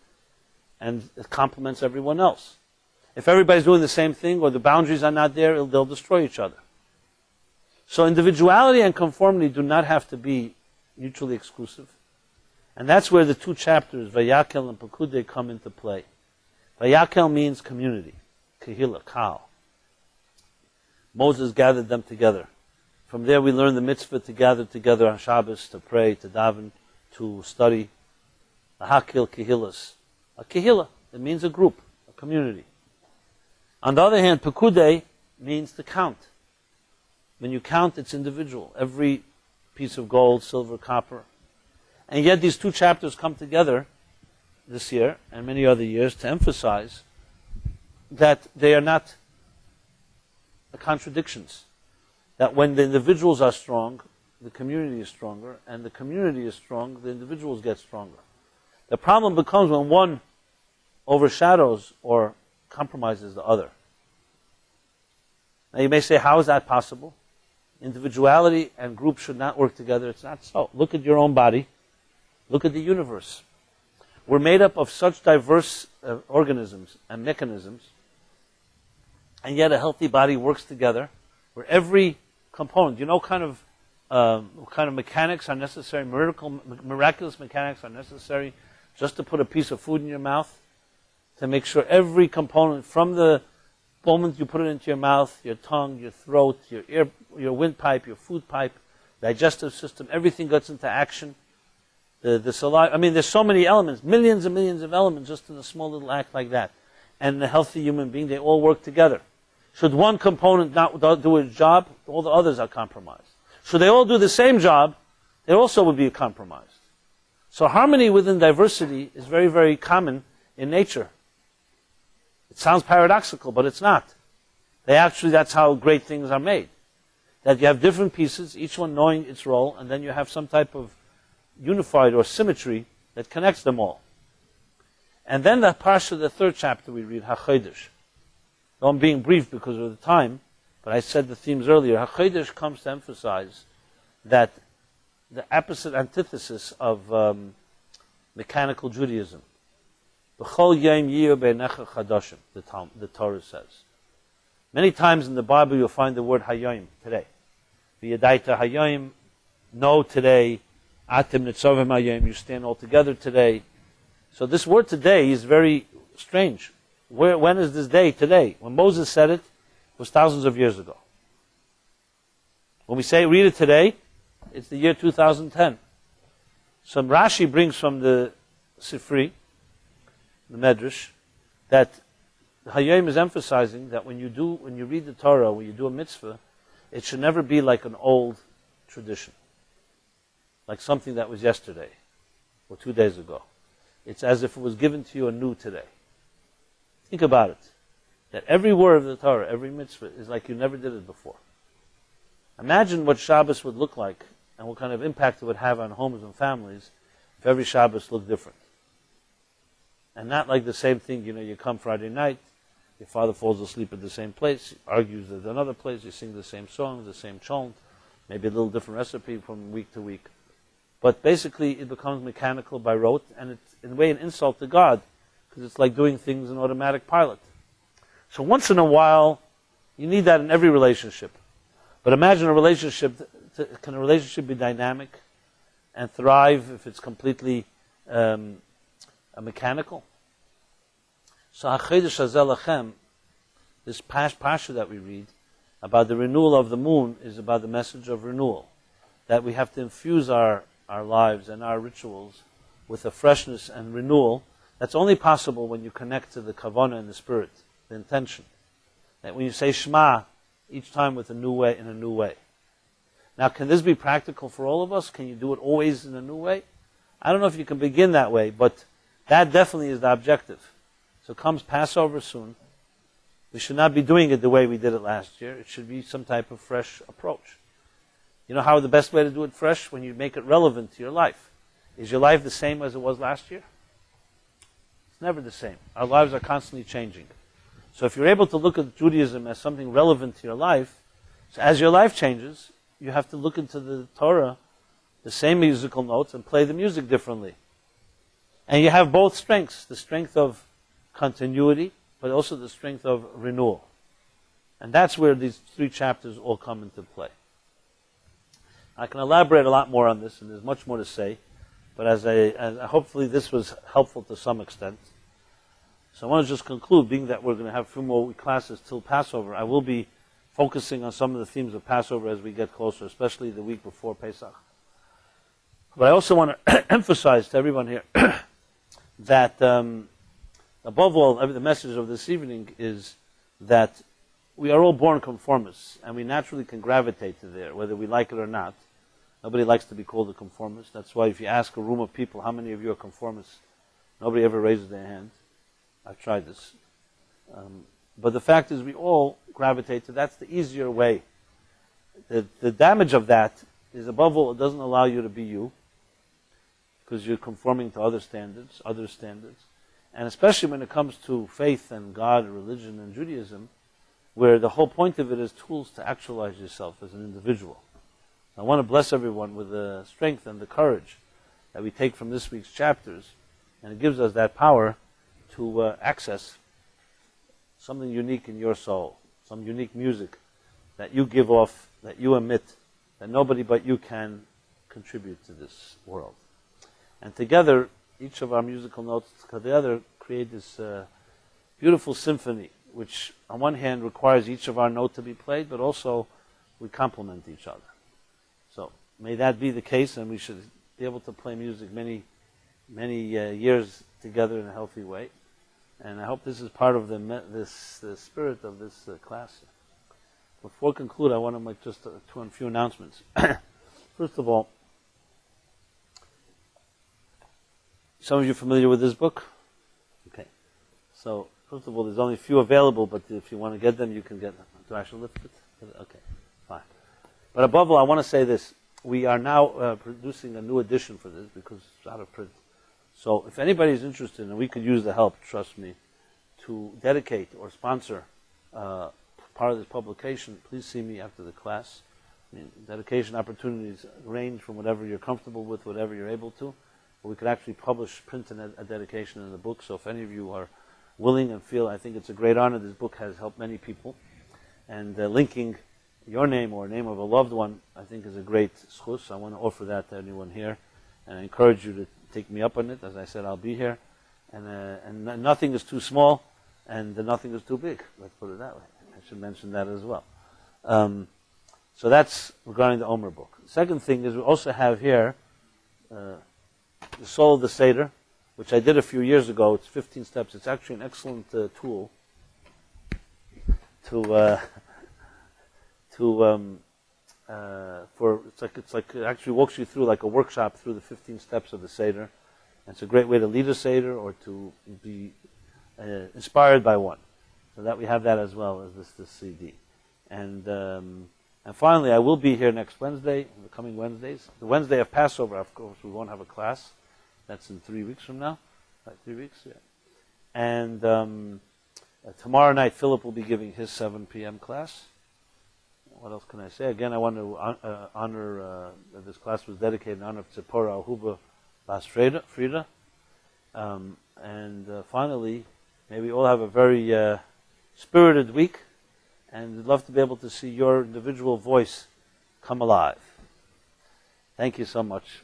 and it complements everyone else. If everybody's doing the same thing or the boundaries are not there, they'll destroy each other. So individuality and conformity do not have to be mutually exclusive. And that's where the two chapters, Vayakel and Pekudei, come into play. Vayakel means community, Kehillah, Kal. Moses gathered them together. From there we learn the mitzvah to gather together on Shabbos, to pray, to daven, to study. Ahakil Kehillas. A Kehillah, it means a group, a community. On the other hand, Pekudei means to count. When you count, it's individual. Every piece of gold, silver, copper. And yet these two chapters come together this year and many other years to emphasize that they are not contradictions. That when the individuals are strong, the community is stronger, and the community is strong, the individuals get stronger. The problem becomes when one overshadows or compromises the other. Now you may say, how is that possible? Individuality and group should not work together. It's not so. Look at your own body. Look at the universe. We're made up of such diverse organisms and mechanisms, and yet a healthy body works together, where every component, you know, what kind of mechanics are necessary, miraculous mechanics are necessary just to put a piece of food in your mouth, to make sure every component, from the moment you put it into your mouth, your tongue, your throat, your ear, your windpipe, your food pipe, digestive system, everything gets into action. The saliva, I mean, there's so many elements, millions and millions of elements just in a small little act like that. And a healthy human being, they all work together. Should one component not do its job, all the others are compromised. Should they all do the same job, they also would be compromised. So harmony within diversity is very, very common in nature. It sounds paradoxical, but it's not. That's how great things are made. That you have different pieces, each one knowing its role, and then you have some type of unified or symmetry that connects them all. And then the parsha, the third chapter we read, HaChodesh. Though I'm being brief because of the time, but I said the themes earlier. HaChodesh comes to emphasize that the opposite antithesis of mechanical Judaism. B'chol yom yiyeh beinecha chadashim, the Torah says. Many times in the Bible you'll find the word hayom, today. V'yadaita hayom, know today. Atim nitzovim hayom, you stand all together today. So this word today is very strange. When is this day today? When Moses said it, it was thousands of years ago. When we say read it today, it's the year 2010. Some Rashi brings from the Sifri, the Medrash, that Hayom is emphasizing that when you read the Torah, when you do a mitzvah, it should never be like an old tradition, like something that was yesterday or 2 days ago. It's as if it was given to you anew today. Think about it. That every word of the Torah, every mitzvah, is like you never did it before. Imagine what Shabbos would look like and what kind of impact it would have on homes and families if every Shabbos looked different. And not like the same thing, you come Friday night, your father falls asleep at the same place, argues at another place, you sing the same songs, the same chant, maybe a little different recipe from week to week. But basically it becomes mechanical by rote, and it's in a way an insult to God, because it's like doing things in automatic pilot. So once in a while, you need that in every relationship. But imagine a relationship, can a relationship be dynamic and thrive if it's completely mechanical? So HaChodesh Hazeh Lachem, this parsha that we read about the renewal of the moon, is about the message of renewal. That we have to infuse our lives and our rituals with a freshness and renewal that's only possible when you connect to the kavanah and the spirit, the intention. That when you say Shema, each time with a new way, in a new way. Now, can this be practical for all of us? Can you do it always in a new way? I don't know if you can begin that way, but that definitely is the objective. So comes Passover soon. We should not be doing it the way we did it last year. It should be some type of fresh approach. You know how the best way to do it fresh? When you make it relevant to your life. Is your life the same as it was last year? It's never the same. Our lives are constantly changing. So if you're able to look at Judaism as something relevant to your life, so as your life changes, you have to look into the Torah, the same musical notes, and play the music differently. And you have both strengths, the strength of continuity, but also the strength of renewal. And that's where these 3 chapters all come into play. I can elaborate a lot more on this, and there's much more to say, but as hopefully this was helpful to some extent. So I want to just conclude, being that we're going to have a few more classes till Passover. I will be focusing on some of the themes of Passover as we get closer, especially the week before Pesach. But I also want to emphasize to everyone here that above all, the message of this evening is that we are all born conformists, and we naturally can gravitate to there, whether we like it or not. Nobody likes to be called a conformist. That's why if you ask a room of people, how many of you are conformists, nobody ever raises their hand. I've tried this. But the fact is we all gravitate to that's the easier way. The damage of that is, above all, it doesn't allow you to be you, because you're conforming to other standards. And especially when it comes to faith and God and religion and Judaism, where the whole point of it is tools to actualize yourself as an individual. I want to bless everyone with the strength and the courage that we take from this week's chapters, and it gives us that power to access something unique in your soul, some unique music that you give off, that you emit, that nobody but you can contribute to this world. And together, each of our musical notes together create this beautiful symphony, which on one hand, requires each of our note to be played, but also we complement each other. So may that be the case, and we should be able to play music many years together in a healthy way. And I hope this is part of the spirit of this class. Before I conclude, I want to make just a few announcements. First of all, some of you are familiar with this book? Okay. So, first of all, there's only a few available, but if you want to get them, you can get them. Do I should lift it? Okay, fine. But above all, I want to say this. We are now producing a new edition for this because it's out of print. So if anybody's interested, and we could use the help, trust me, to dedicate or sponsor part of this publication, please see me after the class. I mean, dedication opportunities range from whatever you're comfortable with, whatever you're able to. But we could actually print a dedication in the book. So if any of you are willing and feel, I think it's a great honor. This book has helped many people. And linking your name or name of a loved one, I think is a great schus. I want to offer that to anyone here. And I encourage you to take me up on it. As I said, I'll be here. And nothing is too small, and nothing is too big. Let's put it that way. I should mention that as well. So that's regarding the Omer book. The second thing is we also have here the Soul of the Seder, which I did a few years ago. It's 15 steps. It's actually an excellent tool it actually walks you through like a workshop through the 15 steps of the Seder. And it's a great way to lead a Seder or to be inspired by one. So that we have that as well as this CD. And finally, I will be here next Wednesday, the coming Wednesdays. The Wednesday of Passover, of course, we won't have a class. That's in 3 weeks from now. Right, 3 weeks, yeah. And tomorrow night, Philip will be giving his 7 p.m. class. What else can I say? Again, I want to honor that this class was dedicated in honor of Tzipora Ahuba Bas Frida. And finally, may we all have a very spirited week, and we'd love to be able to see your individual voice come alive. Thank you so much.